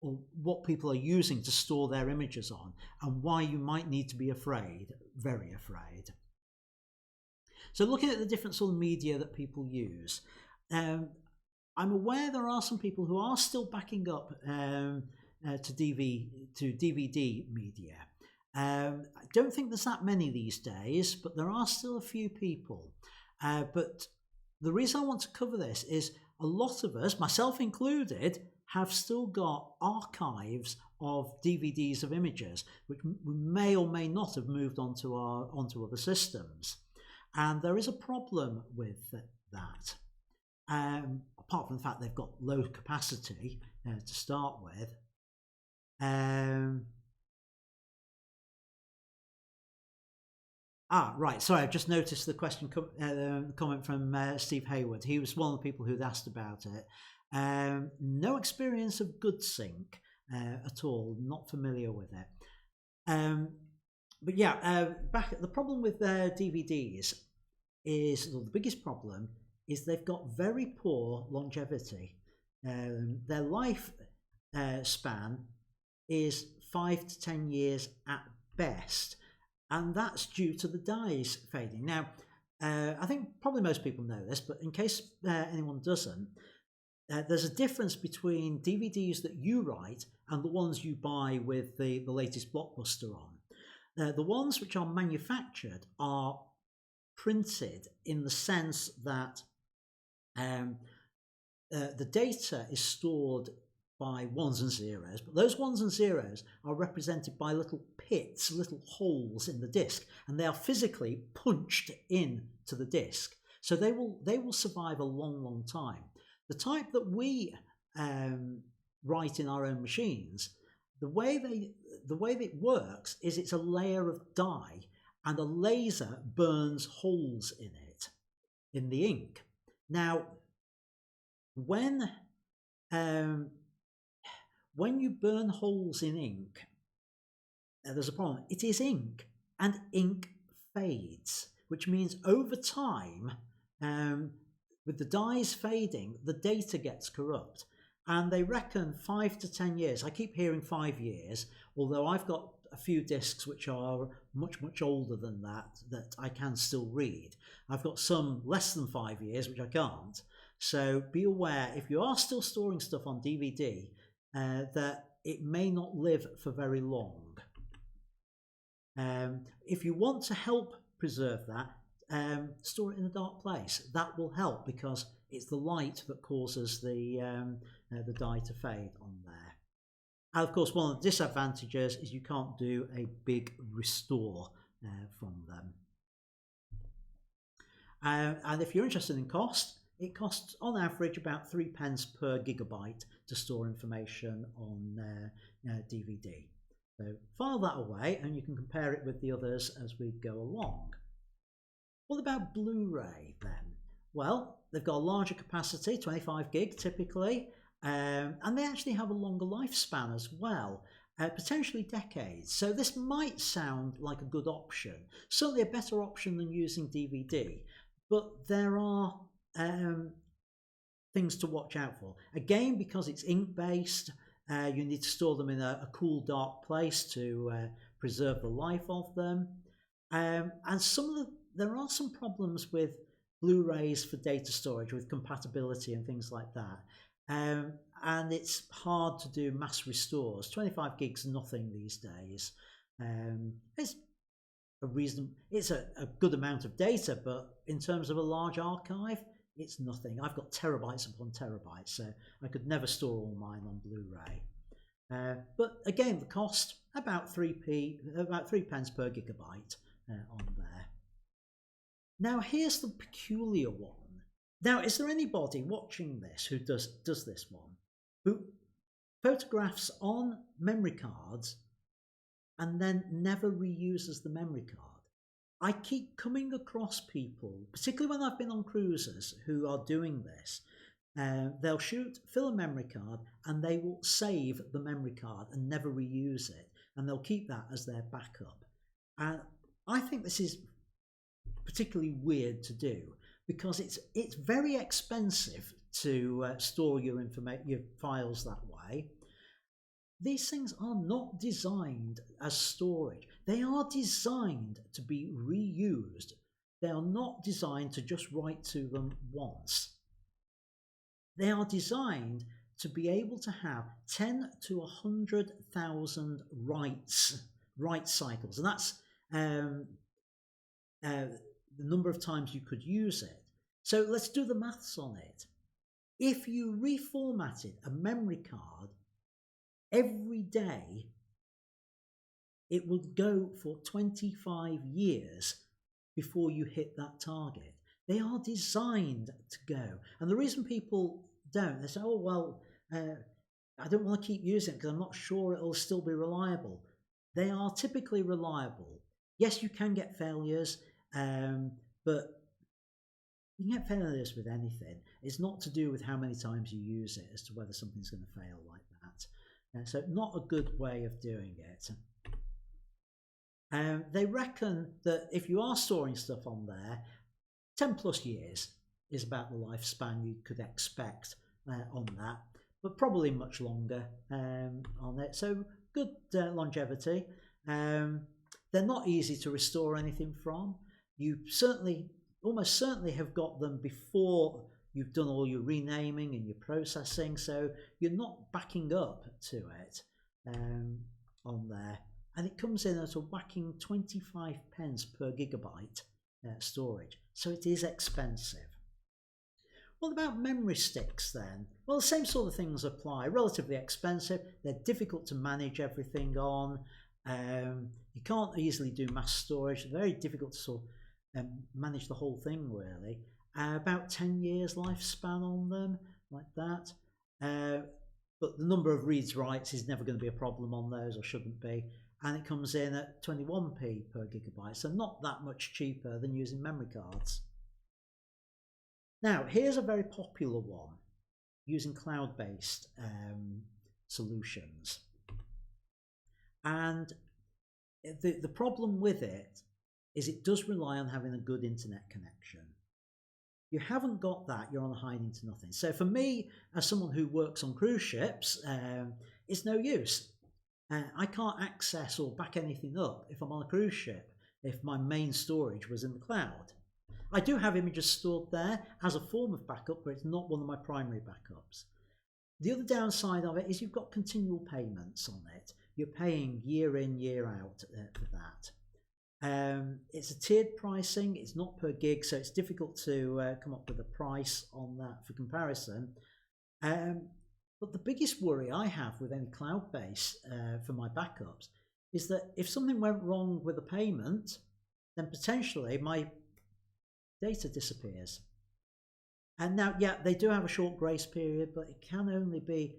what people are using to store their images on, and why you might need to be afraid, very afraid. So looking at the different sort of media that people use, I'm aware there are some people who are still backing up to DVD media. I don't think there's that many these days, but there are still a few people. But the reason I want to cover this is a lot of us, myself included, have still got archives of DVDs of images, which we may or may not have moved onto other systems. And there is a problem with that. Apart from the fact they've got low capacity to start with. Right, sorry, I've just noticed the question, comment from Steve Hayward. He was one of the people who'd asked about it. No experience of GoodSync at all, not familiar with it. But yeah, the problem with DVDs is, the biggest problem is they've got very poor longevity. Their life span is 5 to 10 years at best, and that's due to the dyes fading. Now, I think probably most people know this, but in case anyone doesn't, there's a difference between DVDs that you write and the ones you buy with the latest blockbuster on. The ones which are manufactured are printed in the sense that the data is stored by ones and zeros, but those ones and zeros are represented by little pits, little holes in the disk, and they are physically punched into the disk. So they will survive a long time. The type that we write in our own machines, the way that it works is it's a layer of dye, and a laser burns holes in it, in the ink. Now, when you burn holes in ink, there's a problem. It is ink, and ink fades, which means over time, with the dyes fading, the data gets corrupt. And they reckon 5 to 10 years. I keep hearing 5 years, although I've got a few discs which are much older than that I can still read. I've got some less than 5 years, which I can't. So be aware, if you are still storing stuff on DVD, that it may not live for very long. If you want to help preserve that, store it in a dark place. That will help, because it's the light that causes the dye to fade on there. And of course, one of the disadvantages is you can't do a big restore from them. And if you're interested in cost, it costs on average about 3p per gigabyte to store information on DVD. So file that away and you can compare it with the others as we go along. What about Blu-ray then? Well, they've got a larger capacity, 25 gig typically, and they actually have a longer lifespan as well, potentially decades. So this might sound like a good option, certainly a better option than using DVD, but there are things to watch out for. Again, because it's ink-based, you need to store them in a cool, dark place to preserve the life of them. And there are some problems with Blu-rays for data storage, with compatibility and things like that. And it's hard to do mass restores. 25 gigs nothing these days. It's a good amount of data, but in terms of a large archive, it's nothing. I've got terabytes upon terabytes, so I could never store all mine on Blu-ray. But again, the cost about 3p per gigabyte on there. Now here's the peculiar one. Now, is there anybody watching this who does this one, who photographs on memory cards and then never reuses the memory card? I keep coming across people, particularly when I've been on cruises, who are doing this. They'll fill a memory card, and they will save the memory card and never reuse it, and they'll keep that as their backup. And I think this is particularly weird to do, because it's very expensive to store your files that way. These things are not designed as storage. They are designed to be reused. They are not designed to just write to them once. They are designed to be able to have 10 to 100,000 write cycles, and that's the number of times you could use it. So let's do the maths on it. If you reformatted a memory card every day, it would go for 25 years before you hit that target. They are designed to go. And the reason people don't, they say, oh, well, I don't want to keep using it because I'm not sure it'll still be reliable. They are typically reliable. Yes, you can get failures, but you can get failures with anything. It's not to do with how many times you use it as to whether something's going to fail like that. So not a good way of doing it. They reckon that if you are storing stuff on there, 10 plus years is about the lifespan you could expect on that, but probably much longer on it. So good longevity. They're not easy to restore anything from. You almost certainly have got them before you've done all your renaming and your processing, so you're not backing up to it on there. and it comes in at a whacking 25 pence per gigabyte storage, so it is expensive. What about memory sticks then? Well, the same sort of things apply. Relatively expensive, they're difficult to manage everything on. You can't easily do mass storage, very difficult to sort of manage the whole thing really. About 10 years lifespan on them, like that. But the number of reads writes is never going to be a problem on those, or shouldn't be. And it comes in at 21p per gigabyte, so not that much cheaper than using memory cards. Now, here's a very popular one, using cloud-based solutions. And the problem with it is it does rely on having a good internet connection. You haven't got that, you're on a hiding to nothing. So for me, as someone who works on cruise ships, it's no use. I can't access or back anything up if I'm on a cruise ship, if my main storage was in the cloud. I do have images stored there as a form of backup, but it's not one of my primary backups. The other downside of it is you've got continual payments on it. You're paying year in, year out for that. It's a tiered pricing, it's not per gig, so it's difficult to come up with a price on that for comparison. But the biggest worry I have with any cloud base for my backups is that if something went wrong with a payment, then potentially my data disappears. And now, yeah, they do have a short grace period, but it can only be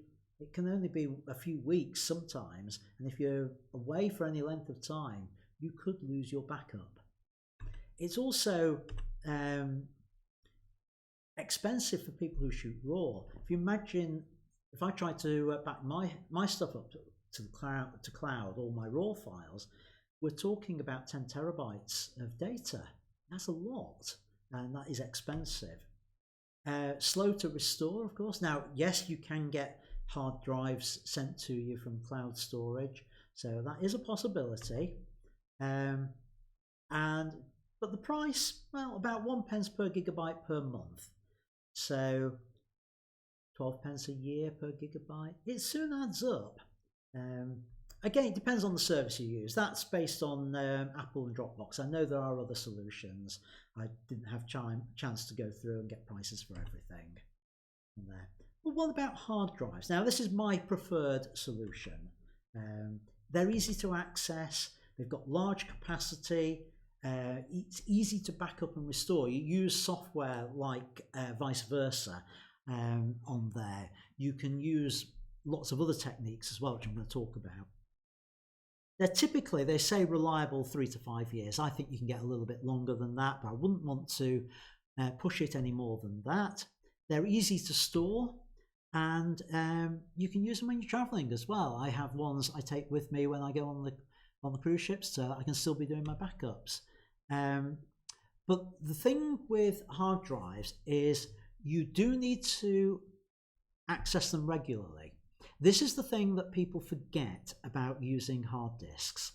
a few weeks sometimes. And if you're away for any length of time, you could lose your backup. It's also expensive for people who shoot RAW. If you imagine, if I try to back my stuff up to the cloud, all my RAW files, we're talking about 10 terabytes of data. That's a lot, and that is expensive. Slow to restore, of course. Now, yes, you can get hard drives sent to you from cloud storage, so that is a possibility. But the price, well, about 1 pence per gigabyte per month. So 12 pence a year per gigabyte. It soon adds up. Again, it depends on the service you use. That's based on Apple and Dropbox. I know there are other solutions. I didn't have chance to go through and get prices for everything from there. But what about hard drives? Now, this is my preferred solution. They're easy to access. They've got large capacity. It's easy to back up and restore. You use software like Vice Versa on there. You can use lots of other techniques as well, which I'm going to talk about. They're typically, they say reliable 3 to 5 years. I think you can get a little bit longer than that, but I wouldn't want to push it any more than that. They're easy to store, and you can use them when you're traveling as well. I have ones I take with me when I go on the cruise ships, so I can still be doing my backups. But the thing with hard drives is you do need to access them regularly. This is the thing that people forget about using hard disks.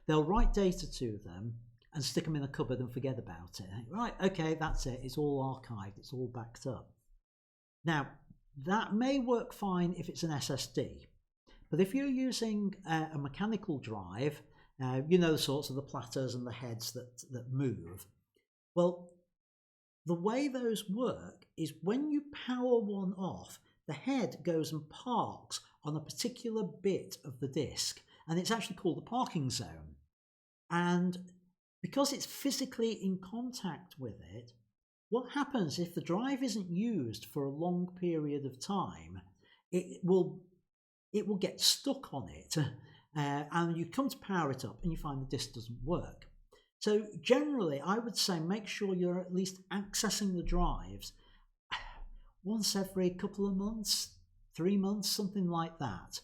They'll write data to them and stick them in a cupboard and forget about it. Right, okay, that's it. It's all archived. It's all backed up. Now, that may work fine if it's an SSD. But if you're using a mechanical drive, you know, the sorts of the platters and the heads that move. Well, the way those work is when you power one off, the head goes and parks on a particular bit of the disk, and it's actually called the parking zone. And because it's physically in contact with it, what happens if the drive isn't used for a long period of time, it will get stuck on it, and you come to power it up and you find the disk doesn't work. So generally, I would say make sure you're at least accessing the drives once every couple of months, 3 months, something like that,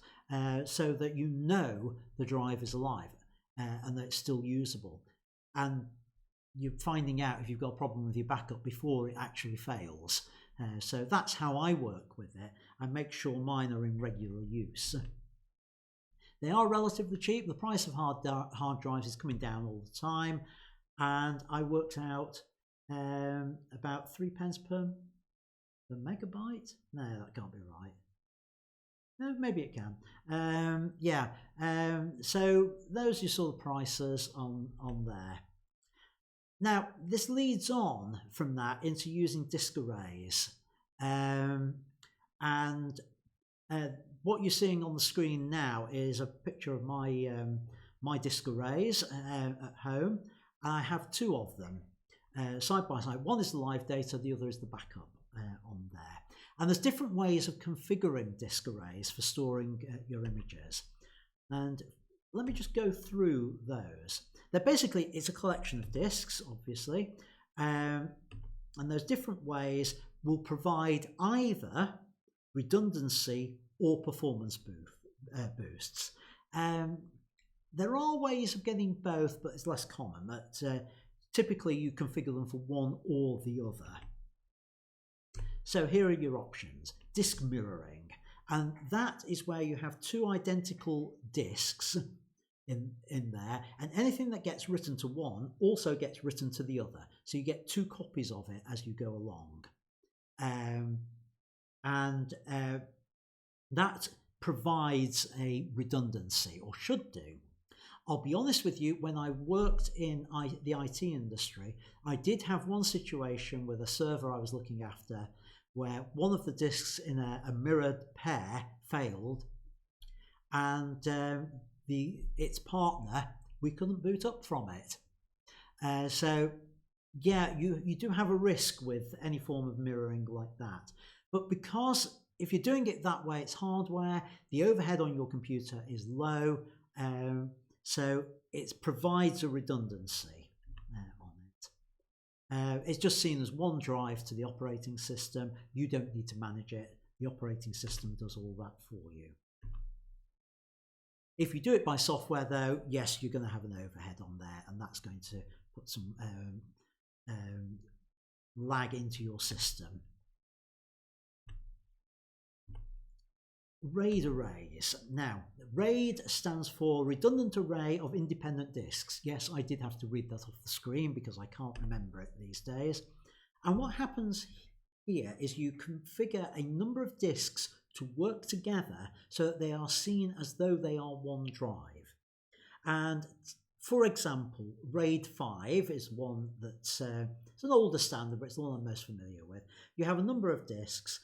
so that you know the drive is alive and that it's still usable. And you're finding out if you've got a problem with your backup before it actually fails. So that's how I work with it. I make sure mine are in regular use. They are relatively cheap. The price of hard drives is coming down all the time, and I worked out about 3 pence per megabyte. No, that can't be right. Maybe it can. Yeah. So those are your sort of prices on there. Now, this leads on from that into using disk arrays. What you're seeing on the screen now is a picture of my my disk arrays at home. I have two of them side by side. One is the live data, the other is the backup on there. And there's different ways of configuring disk arrays for storing your images. And let me just go through those. They're basically, it's a collection of disks, obviously. And those different ways will provide either redundancy or performance boosts. There are ways of getting both, but it's less common. But typically you configure them for one or the other. So here are your options. Disk mirroring, and that is where you have two identical disks in there, and anything that gets written to one also gets written to the other. So you get two copies of it as you go along. That provides a redundancy, or should do. I'll be honest with you, when I worked in the IT industry, I did have one situation with a server I was looking after where one of the disks in a mirrored pair failed, and its partner, we couldn't boot up from it. So yeah, you do have a risk with any form of mirroring like that. But because if you're doing it that way, it's hardware, the overhead on your computer is low, so it provides a redundancy on it. It's just seen as one drive to the operating system. You don't need to manage it. The operating system does all that for you. If you do it by software though, yes, you're going to have an overhead on there, and that's going to put some lag into your system. RAID arrays. Now, RAID stands for Redundant Array of Independent Disks. Yes, I did have to read that off the screen because I can't remember it these days. And what happens here is you configure a number of disks to work together so that they are seen as though they are one drive. And for example, RAID 5 is one that's it's an older standard, but it's the one I'm most familiar with. You have a number of disks.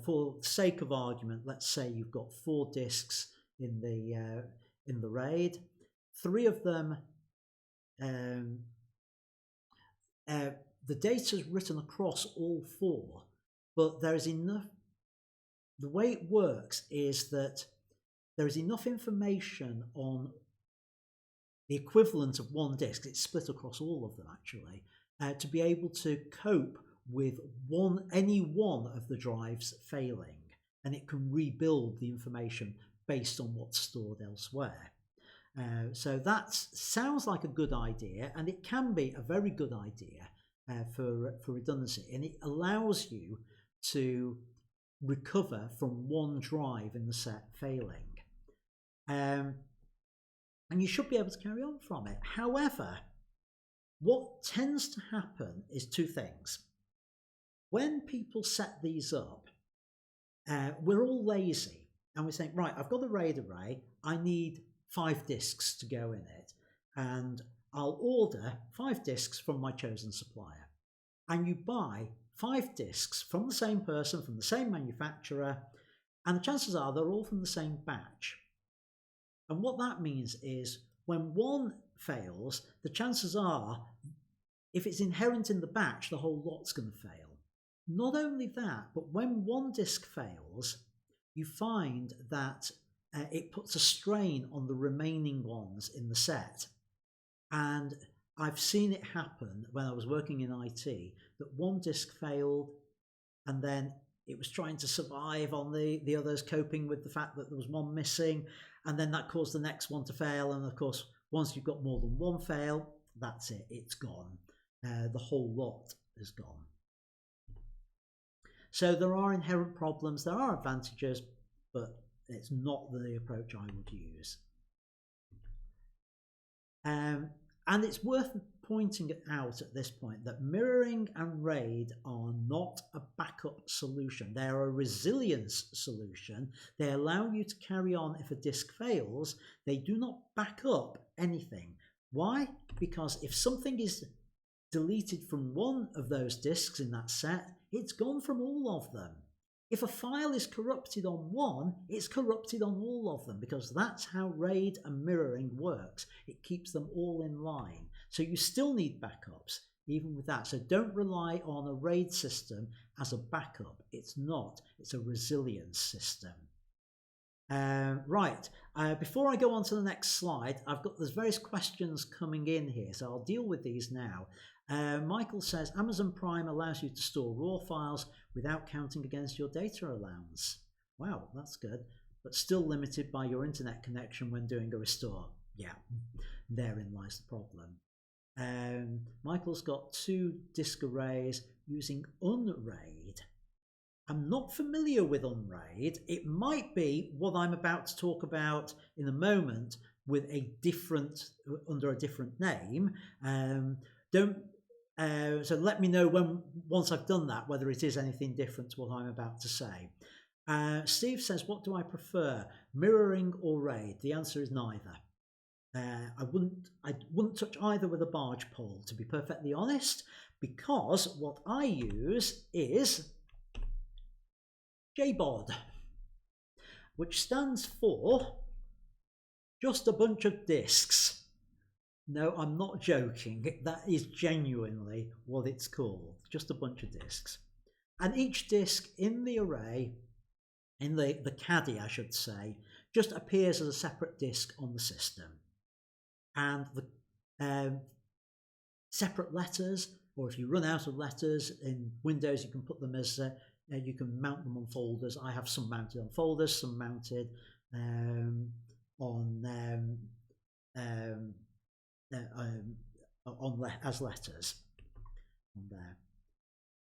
For the sake of argument, let's say you've got 4 disks in the RAID. 3 of them, the data is written across all 4, but there is enough. The way it works is that there is enough information on the equivalent of one disk. It's split across all of them actually, to be able to cope with any one of the drives failing, and it can rebuild the information based on what's stored elsewhere. So that sounds like a good idea, and it can be a very good idea for redundancy, and it allows you to recover from one drive in the set failing, and you should be able to carry on from it. However, what tends to happen is 2 things. When people set these up, we're all lazy, and we're saying, right, I've got a RAID array, I need 5 disks to go in it, and I'll order 5 disks from my chosen supplier. And you buy 5 disks from the same person, from the same manufacturer, and the chances are they're all from the same batch. And what that means is when one fails, the chances are, if it's inherent in the batch, the whole lot's going to fail. Not only that, but when one disk fails, you find that it puts a strain on the remaining ones in the set. And I've seen it happen when I was working in IT, that one disk failed and then it was trying to survive on the others, coping with the fact that there was one missing, and then that caused the next one to fail. And of course, once you've got more than one fail, that's it, it's gone. The whole lot is gone. So there are inherent problems, there are advantages, but it's not the approach I would use. And And it's worth pointing it out at this point that mirroring and RAID are not a backup solution. They're a resilience solution. They allow you to carry on if a disk fails. They do not back up anything. Why? Because if something is deleted from one of those disks in that set, it's gone from all of them. If a file is corrupted on one, it's corrupted on all of them, because that's how RAID and mirroring works. It keeps them all in line. So you still need backups, even with that. So don't rely on a RAID system as a backup. It's not. It's a resilience system. Right, before I go on to the next slide, there's various questions coming in here, so I'll deal with these now. Michael says, Amazon Prime allows you to store RAW files without counting against your data allowance. Wow, that's good, but still limited by your internet connection when doing a restore. Yeah, therein lies the problem. Michael's got 2 disk arrays using unRAID. I'm not familiar with unRAID. It might be what I'm about to talk about in a moment with under a different name. So let me know once I've done that whether it is anything different to what I'm about to say. Steve says, what do I prefer, mirroring or RAID? The answer is neither. I wouldn't touch either with a barge pole, to be perfectly honest, because what I use is JBOD, which stands for just a bunch of disks. No, I'm not joking. That is genuinely what it's called, just a bunch of disks. And each disk in the array, in the caddy I should say, just appears as a separate disk on the system. And the separate letters, or if you run out of letters in Windows, you can put them as you can mount them on folders. I have some mounted on folders, some mounted as letters on there.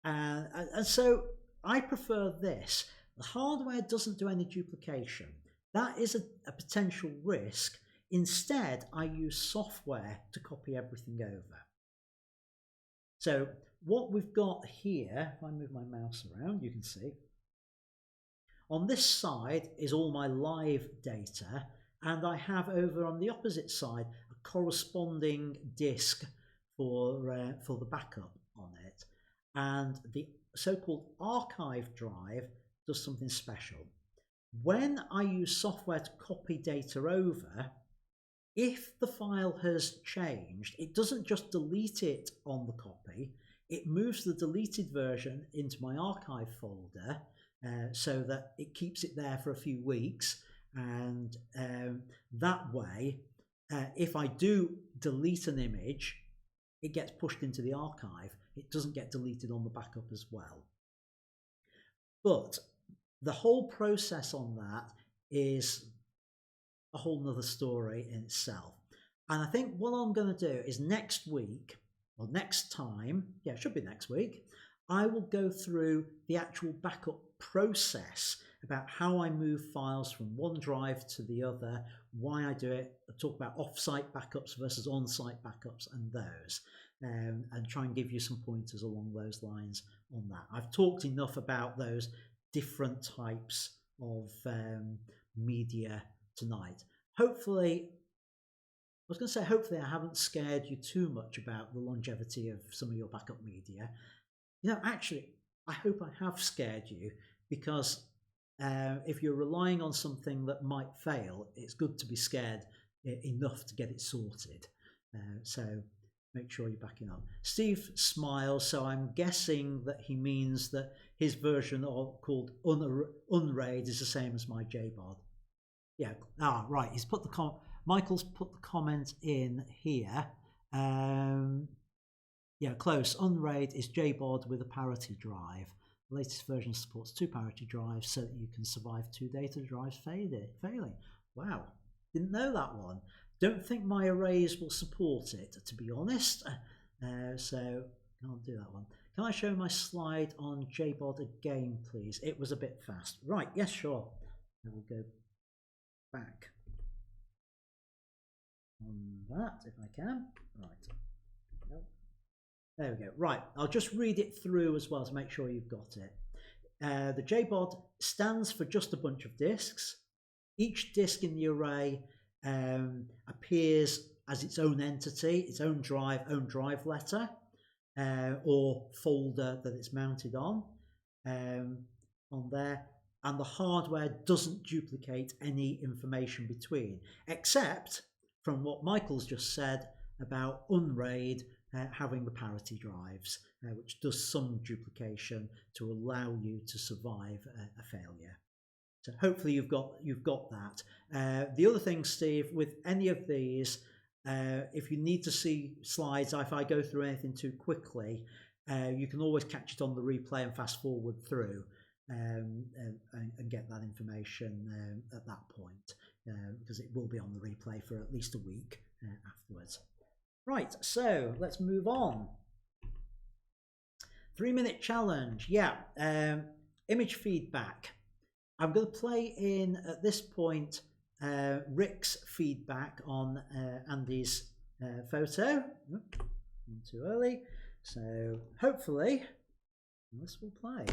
And so I prefer this. The hardware doesn't do any duplication. That is a potential risk. Instead, I use software to copy everything over. So what we've got here, if I move my mouse around, you can see. On this side is all my live data, and I have over on the opposite side a corresponding disk for the backup on it. And the so-called archive drive does something special. When I use software to copy data over, if the file has changed, it doesn't just delete it on the copy, it moves the deleted version into my archive folder so that it keeps it there for a few weeks. And that way, if I do delete an image, it gets pushed into the archive. It doesn't get deleted on the backup as well. But the whole process on that is a whole nother story in itself. And I think what I'm going to do is next week, or next time, yeah, it should be next week, I will go through the actual backup process about how I move files from one drive to the other, why I do it. I'll talk about off-site backups versus on-site backups and those, and try and give you some pointers along those lines on that. I've talked enough about those different types of media tonight. Hopefully, I haven't scared you too much about the longevity of some of your backup media. You know, actually, I hope I have scared you, because if you're relying on something that might fail, it's good to be scared enough to get it sorted. So make sure you're backing up. Steve smiles, so I'm guessing that he means that his version called unRAID is the same as my JBOD. Yeah, right. He's put Michael's put the comment in here. Yeah, close. unRAID is JBOD with a parity drive. The latest version supports 2 parity drives so that you can survive 2 data drives failing. Wow, didn't know that one. Don't think my arrays will support it, to be honest. So can't do that one. Can I show my slide on JBOD again, please? It was a bit fast. Right, yes, sure. I will go back on that if I can. Right. There we go. Right, I'll just read it through as well to make sure you've got it. The JBOD stands for just a bunch of disks. Each disk in the array appears as its own entity, its own drive letter, or folder that it's mounted on there. And the hardware doesn't duplicate any information between, except from what Michael's just said about Unraid having the parity drives, which does some duplication to allow you to survive a failure. So hopefully you've got that. The other thing, Steve, with any of these, if you need to see slides, if I go through anything too quickly, you can always catch it on the replay and fast forward through and get that information at that point, because it will be on the replay for at least a week afterwards. Right, so let's move on. 3-minute challenge. Yeah, image feedback. I'm going to play in at this point Rick's feedback on Andy's photo. Too early. So hopefully this will play.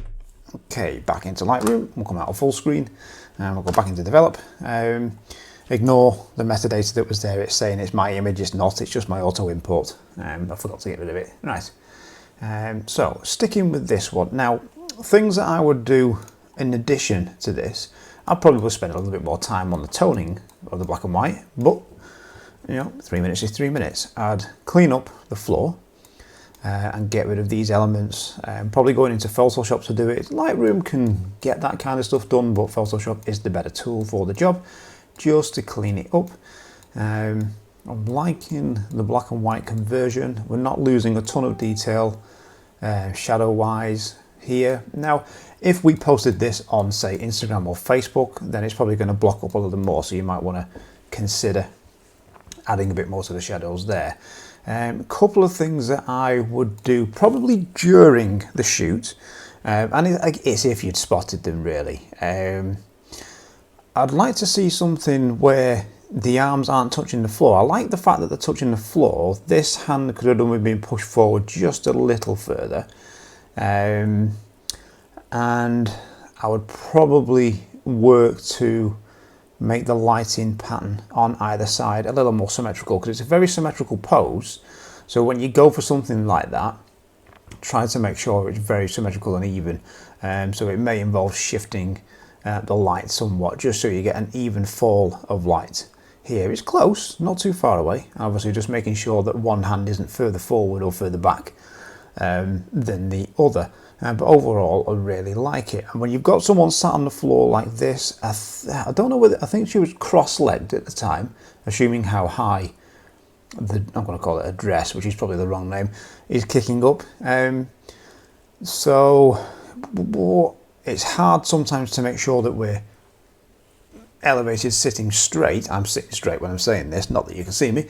Okay, back into Lightroom. We'll come out of full screen and we'll go back into develop. Ignore the metadata that was there. It's saying it's my image. It's not. It's just my auto import. I forgot to get rid of it. Right. So sticking with this one. Now, things that I would do in addition to this, I probably would spend a little bit more time on the toning of the black and white, but you know, 3 minutes is 3 minutes. I'd clean up the floor and get rid of these elements. Probably going into Photoshop to do it. Lightroom can get that kind of stuff done, but Photoshop is the better tool for the job, just to clean it up. I'm liking the black and white conversion. We're not losing a ton of detail shadow wise here. Now, if we posted this on, say, Instagram or Facebook, then it's probably going to block up a little more, so you might want to consider adding a bit more to the shadows there. A couple of things that I would do probably during the shoot, and it's if you'd spotted them really. I'd like to see something where the arms aren't touching the floor. I like the fact that they're touching the floor. This hand could have done with being pushed forward just a little further. And I would probably work to make the lighting pattern on either side a little more symmetrical, because it's a very symmetrical pose. So when you go for something like that, try to make sure it's very symmetrical and even. So it may involve shifting the light somewhat, just so you get an even fall of light. Here it's close, not too far away. Obviously just making sure that one hand isn't further forward or further back than the other. But overall, I really like it. And when you've got someone sat on the floor like this, I don't know whether, I think she was cross-legged at the time, assuming how high I'm going to call it a dress, which is probably the wrong name, is kicking up. So it's hard sometimes to make sure that we're elevated sitting straight. I'm sitting straight when I'm saying this, not that you can see me.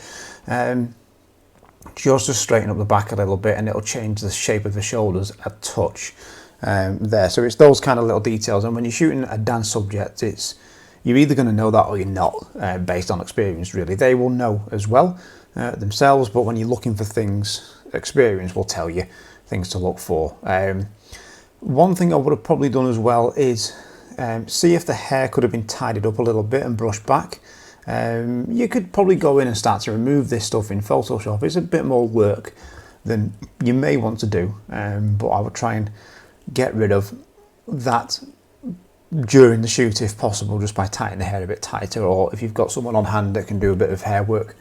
Just to straighten up the back a little bit, and it'll change the shape of the shoulders a touch there. So it's those kind of little details, and when you're shooting a dance subject, you're either going to know that or you're not, based on experience really. They will know as well themselves, but when you're looking for things, experience will tell you things to look for. One thing I would have probably done as well is see if the hair could have been tidied up a little bit and brushed back. You could probably go in and start to remove this stuff in Photoshop. It's a bit more work than you may want to do, but I would try and get rid of that during the shoot if possible, just by tightening the hair a bit tighter, or if you've got someone on hand that can do a bit of hair work,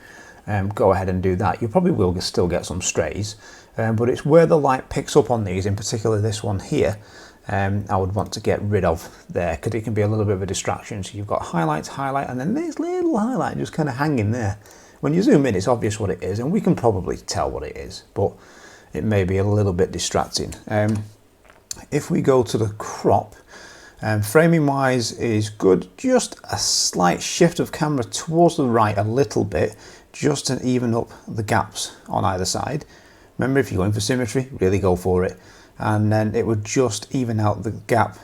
go ahead and do that. You probably will still get some strays, but it's where the light picks up on these, in particular this one here, I would want to get rid of there, because it can be a little bit of a distraction. So you've got highlight, and then this little highlight just kind of hanging there. When you zoom in, it's obvious what it is, and we can probably tell what it is, but it may be a little bit distracting. If we go to the crop, framing wise is good. Just a slight shift of camera towards the right a little bit, just to even up the gaps on either side. Remember, if you're going for symmetry, really go for it. And then it would just even out the gap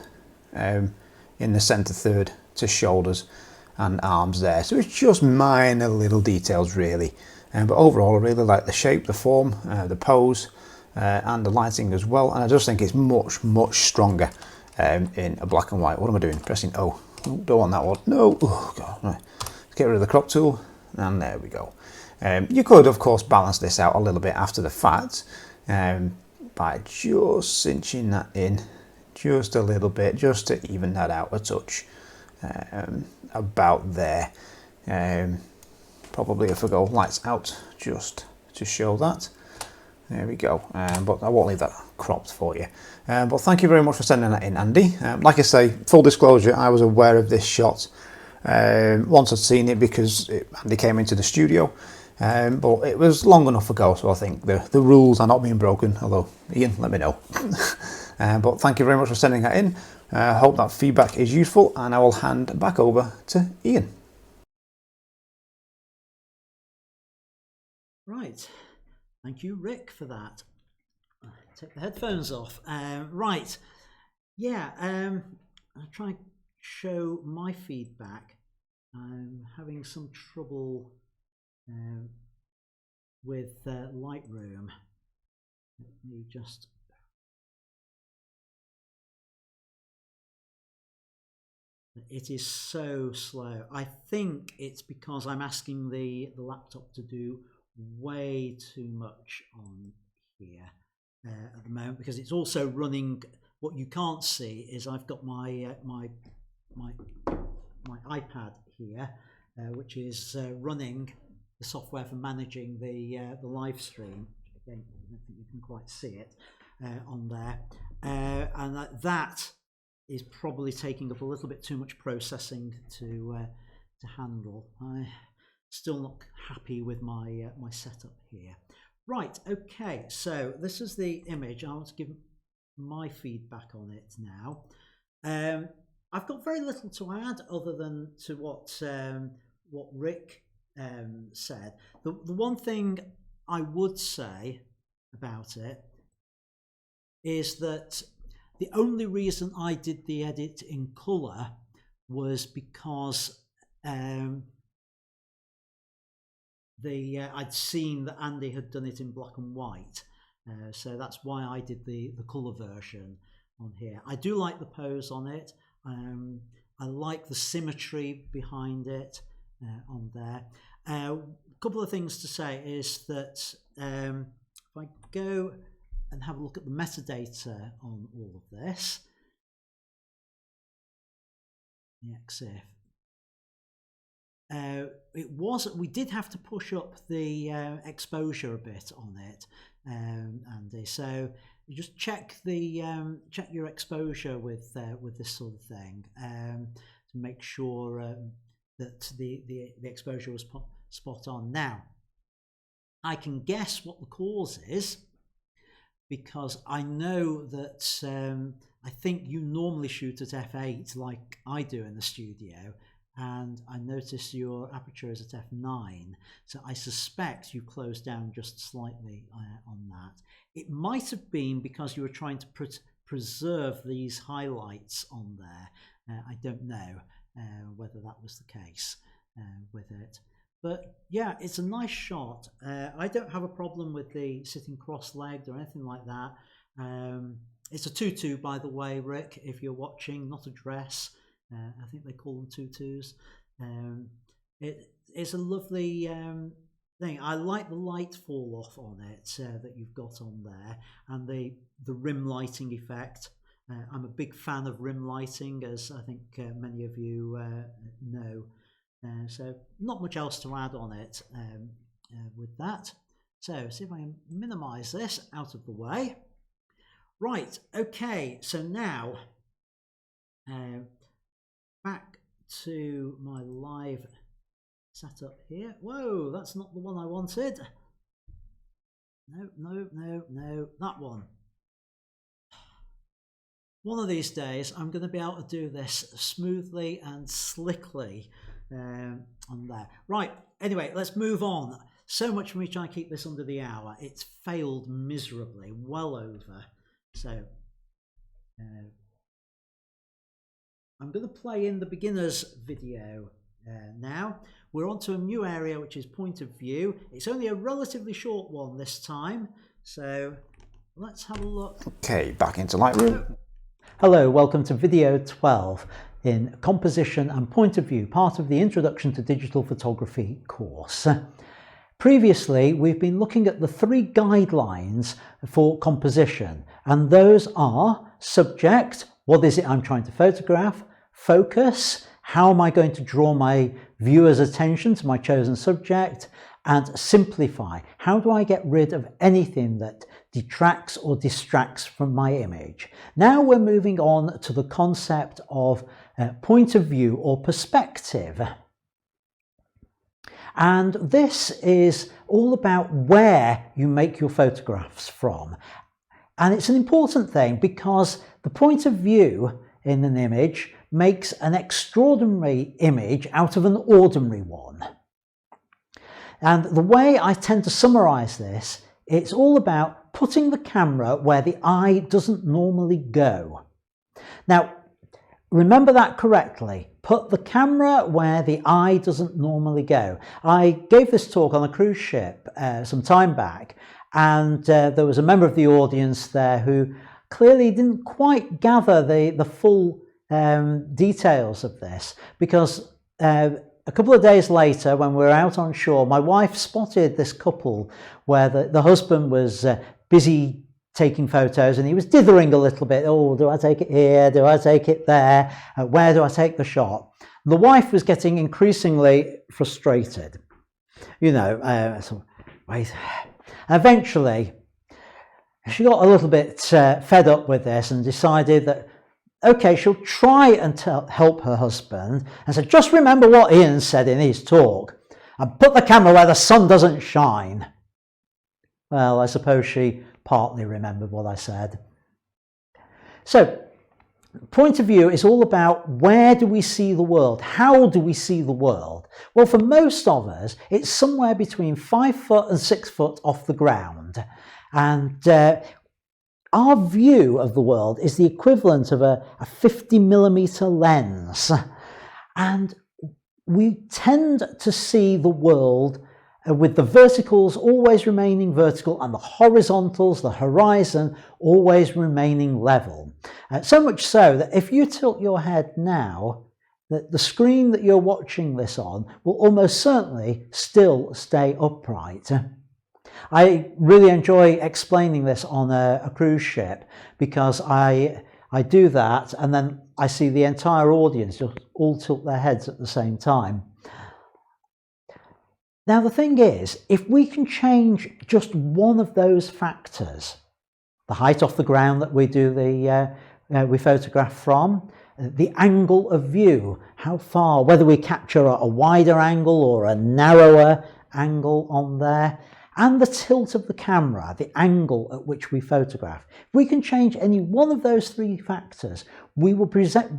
in the center third to shoulders. and arms there. So it's just minor little details really. But overall I really like the shape, the form, the pose, and the lighting as well. And I just think it's much stronger in a black and white. What am I doing? Pressing O. Oh, don't want that one. No. Oh, God. Right. Let's get rid of the crop tool. And there we go. You could, of course, balance this out a little bit after the fact by just cinching that in just a little bit, just to even that out a touch. About there. Probably if I go lights out, just to show that. There we go. But I won't leave that cropped for you. But thank you very much for sending that in, Andy. Like I say, full disclosure, I was aware of this shot once I'd seen it because Andy came into the studio. But it was long enough ago, so I think the rules are not being broken, although Ian, let me know. But thank you very much for sending that in. I hope that feedback is useful, and I will hand back over to Ian. Right, thank you, Rick, for that. Take the headphones off. Right, yeah, I'll try and show my feedback. I'm having some trouble with Lightroom. Let me just... It is so slow. I think it's because I'm asking the laptop to do way too much on here at the moment, because it's also running. What you can't see is I've got my my iPad here, which is running the software for managing the live stream. Again, I don't think you can quite see it on there, and that is probably taking up a little bit too much processing to handle. I'm still not happy with my my setup here. Right, okay, so this is the image. I want to give my feedback on it now. I've got very little to add other than to what Rick said. The one thing I would say about it is that the only reason I did the edit in colour was because I'd seen that Andy had done it in black and white, so that's why I did the colour version on here. I do like the pose on it. I like the symmetry behind it on there. A couple of things to say is that if I go and have a look at the metadata on all of this, the EXIF, we did have to push up the exposure a bit on it, Andy. So you just check your exposure with this sort of thing to make sure that the exposure was spot on. Now, I can guess what the cause is, because I know that I think you normally shoot at f8 like I do in the studio, and I notice your aperture is at f9, so I suspect you closed down just slightly on that. It might have been because you were trying to preserve these highlights on there. I don't know whether that was the case with it. But yeah, it's a nice shot. I don't have a problem with the sitting cross-legged or anything like that. It's a tutu, by the way, Rick, if you're watching, not a dress. I think they call them tutus. It's a lovely thing. I like the light fall off on it that you've got on there, and the rim lighting effect. I'm a big fan of rim lighting, as I think many of you know. So not much else to add on it with that. So see if I can minimize this out of the way. Right, okay, so now back to my live setup here. Whoa, that's not the one I wanted. No, that one. One of these days I'm going to be able to do this smoothly and slickly on there. Right, anyway, let's move on. So much for me trying to keep this under the hour. It's failed miserably, well over. So I'm going to play in the beginner's video Now we're on to a new area, which is point of view. It's only a relatively short one this time, so let's have a look. Okay, back into Lightroom. Hello, welcome to video 12 in composition and point of view, part of the Introduction to Digital Photography course. Previously, we've been looking at the 3 guidelines for composition, and those are subject, what is it I'm trying to photograph, focus, how am I going to draw my viewer's attention to my chosen subject, and simplify, how do I get rid of anything that detracts or distracts from my image. Now we're moving on to the concept of point of view or perspective. And this is all about where you make your photographs from. And it's an important thing because the point of view in an image makes an extraordinary image out of an ordinary one. And the way I tend to summarize this, it's all about putting the camera where the eye doesn't normally go. Now, remember that correctly. Put the camera where the eye doesn't normally go. I gave this talk on a cruise ship some time back, and there was a member of the audience there who clearly didn't quite gather the full details of this, because a couple of days later, when we were out on shore, my wife spotted this couple where the husband was busy taking photos and he was dithering a little bit. Oh, do I take it here? Do I take it there? Where do I take the shot? The wife was getting increasingly frustrated. You know, wait. Eventually, she got a little bit fed up with this and decided that, okay, she'll try and help her husband and said, just remember what Ian said in his talk and put the camera where the sun doesn't shine. Well, I suppose she partly remembered what I said. So, point of view is all about where do we see the world? How do we see the world? Well, for most of us, it's somewhere between 5 foot and 6 foot off the ground. And our view of the world is the equivalent of a 50mm lens. And we tend to see the world with the verticals always remaining vertical and the horizontals, the horizon, always remaining level. So much so that if you tilt your head now, the screen that you're watching this on will almost certainly still stay upright. I really enjoy explaining this on a cruise ship because I do that and then I see the entire audience just all tilt their heads at the same time. Now the thing is, if we can change just one of those factors, the height off the ground that we photograph from, the angle of view, how far, whether we capture a wider angle or a narrower angle on there, and the tilt of the camera, the angle at which we photograph. If we can change any one of those 3 factors, we will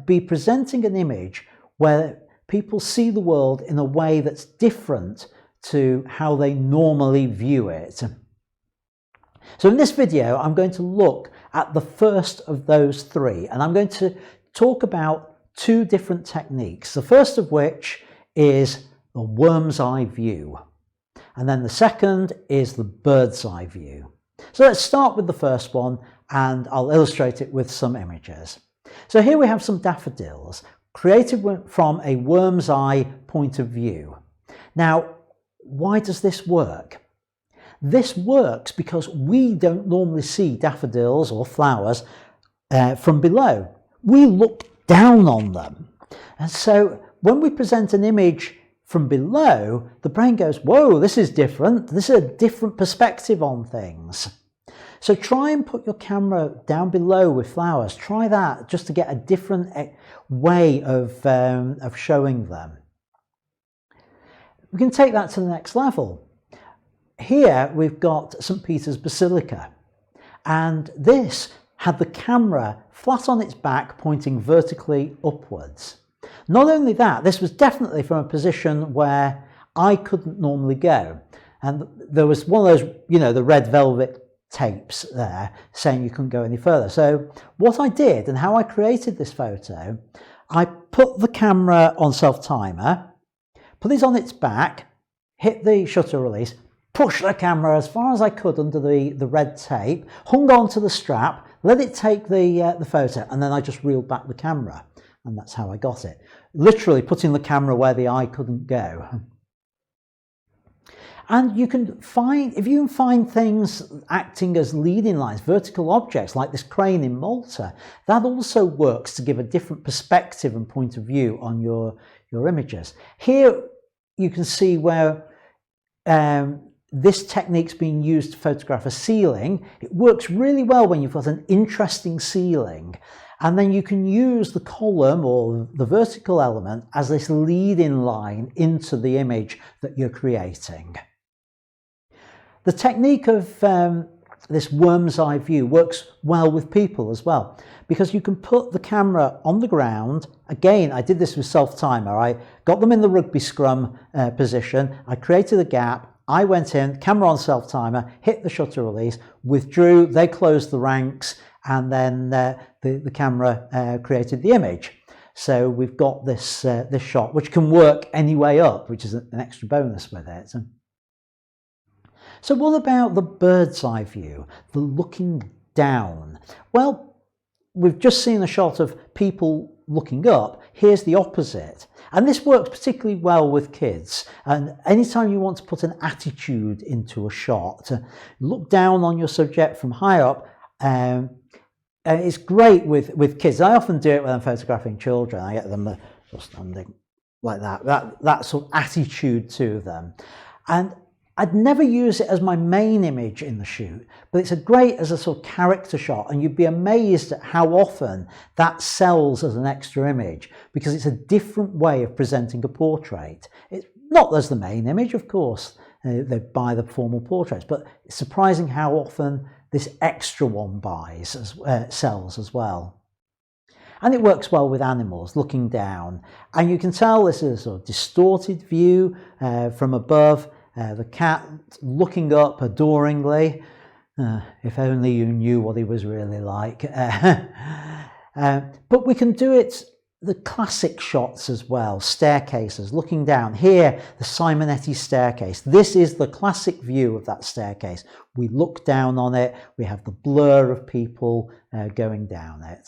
be presenting an image where people see the world in a way that's different to how they normally view it. So in this video, I'm going to look at the first of those 3, and I'm going to talk about 2 different techniques. The first of which is the worm's eye view. And then the second is the bird's eye view. So let's start with the first one and I'll illustrate it with some images. So here we have some daffodils created from a worm's eye point of view. Now, why does this work? This works because we don't normally see daffodils or flowers from below. We look down on them. And so when we present an image from below, the brain goes, whoa, this is different. This is a different perspective on things. So try and put your camera down below with flowers. Try that just to get a different way of showing them. We can take that to the next level. Here we've got St. Peter's Basilica, and this had the camera flat on its back pointing vertically upwards. Not only that, this was definitely from a position where I couldn't normally go. And there was one of those, you know, the red velvet tapes there saying you couldn't go any further. So what I did and how I created this photo, I put the camera on self-timer put it on its back, hit the shutter release, push the camera as far as I could under the red tape, hung on to the strap, let it take the photo, and then I just reeled back the camera. And that's how I got it. Literally putting the camera where the eye couldn't go. And you can find, if you can find things acting as leading lines, vertical objects like this crane in Malta, that also works to give a different perspective and point of view on your images. Here you can see where this technique's being used to photograph a ceiling. It works really well when you've got an interesting ceiling. And then you can use the column or the vertical element as this leading line into the image that you're creating. The technique of this worm's eye view works well with people as well, because you can put the camera on the ground. Again, I did this with self-timer. I got them in the rugby scrum position. I created a gap. I went in, camera on self-timer, hit the shutter release, withdrew, they closed the ranks, and then the camera created the image. So we've got this shot, which can work any way up, which is an extra bonus with it. So what about the bird's eye view, the looking down? Well, we've just seen a shot of people looking up. Here's the opposite. And this works particularly well with kids. And anytime you want to put an attitude into a shot, look down on your subject from high up. It's great with kids. I often do it when I'm photographing children. I get them just standing like that sort of attitude to them. And I'd never use it as my main image in the shoot, but it's great as a sort of character shot, and you'd be amazed at how often that sells as an extra image, because it's a different way of presenting a portrait. It's not as the main image, of course, they buy the formal portraits, but it's surprising how often this extra one sells as well. And it works well with animals looking down, and you can tell this is a sort of distorted view from above. The cat looking up adoringly. If only you knew what he was really like. But we can do it, the classic shots as well, staircases, looking down. Here, the Simonetti staircase. This is the classic view of that staircase. We look down on it, we have the blur of people going down it.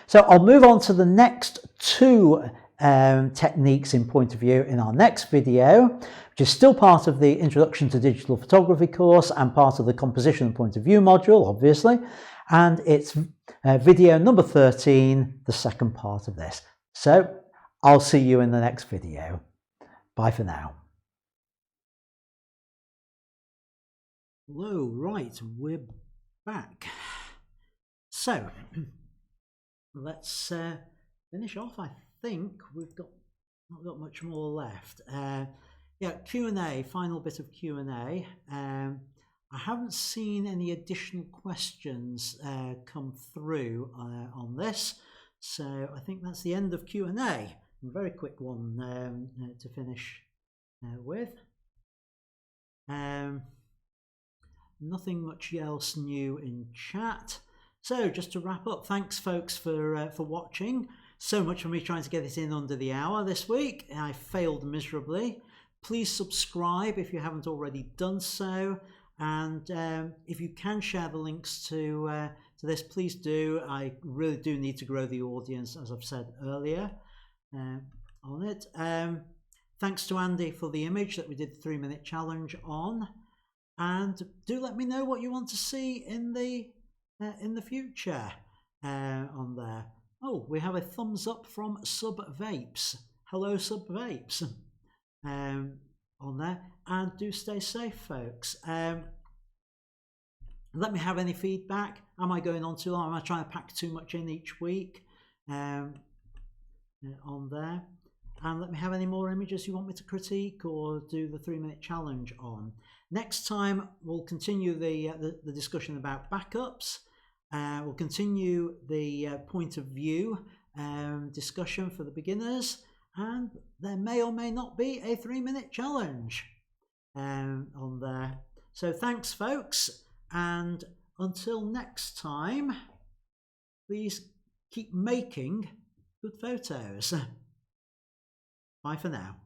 So I'll move on to the next two techniques in point of view in our next video, which is still part of the Introduction to Digital Photography course and part of the Composition and Point of View module, obviously, and it's video number 13, the second part of this. So I'll see you in the next video. Bye for now. Hello, right, we're back. So let's finish off. I think we've not got much more left. Yeah, Q&A, final bit of Q&A. I haven't seen any additional questions come through on this, so I think that's the end of Q&A. A very quick one to finish with. Nothing much else new in chat. So just to wrap up, thanks folks for watching. So much for me trying to get it in under the hour this week. I failed miserably. Please subscribe if you haven't already done so, and if you can share the links to this, please do. I really do need to grow the audience, as I've said earlier on it. Thanks to Andy for the image that we did the 3-minute challenge on, and do let me know what you want to see in the future on there. Oh, we have a thumbs up from Sub Vapes. Hello, Sub Vapes. On there, and do stay safe, folks. Let me have any feedback. Am I going on too long? Am I trying to pack too much in each week on there? And let me have any more images you want me to critique or do the 3-minute challenge on. Next time we'll continue the discussion about backups. We'll continue the point of view discussion for the beginners, and there may or may not be a 3-minute challenge on there. So thanks folks, and until next time, please keep making good photos. Bye for now.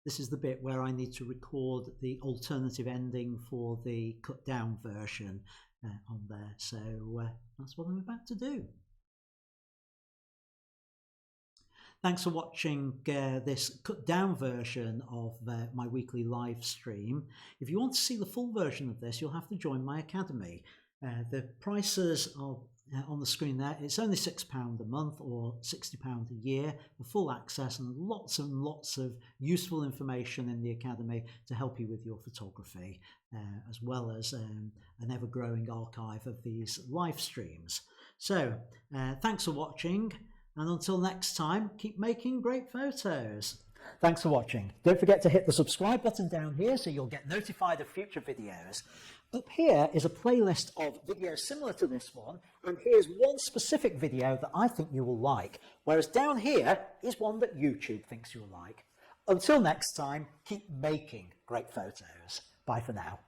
this is the bit where I need to record the alternative ending for the cut down version on there. So that's what I'm about to do. Thanks for watching this cut down version of my weekly live stream. If you want to see the full version of this, you'll have to join my academy. The prices are on the screen there. It's only £6 a month or £60 a year for full access and lots of useful information in the academy to help you with your photography, as well as an ever-growing archive of these live streams. So thanks for watching. And until next time, keep making great photos. Thanks for watching. Don't forget to hit the subscribe button down here so you'll get notified of future videos. Up here is a playlist of videos similar to this one, and here's one specific video that I think you will like, whereas down here is one that YouTube thinks you'll like. Until next time, keep making great photos. Bye for now.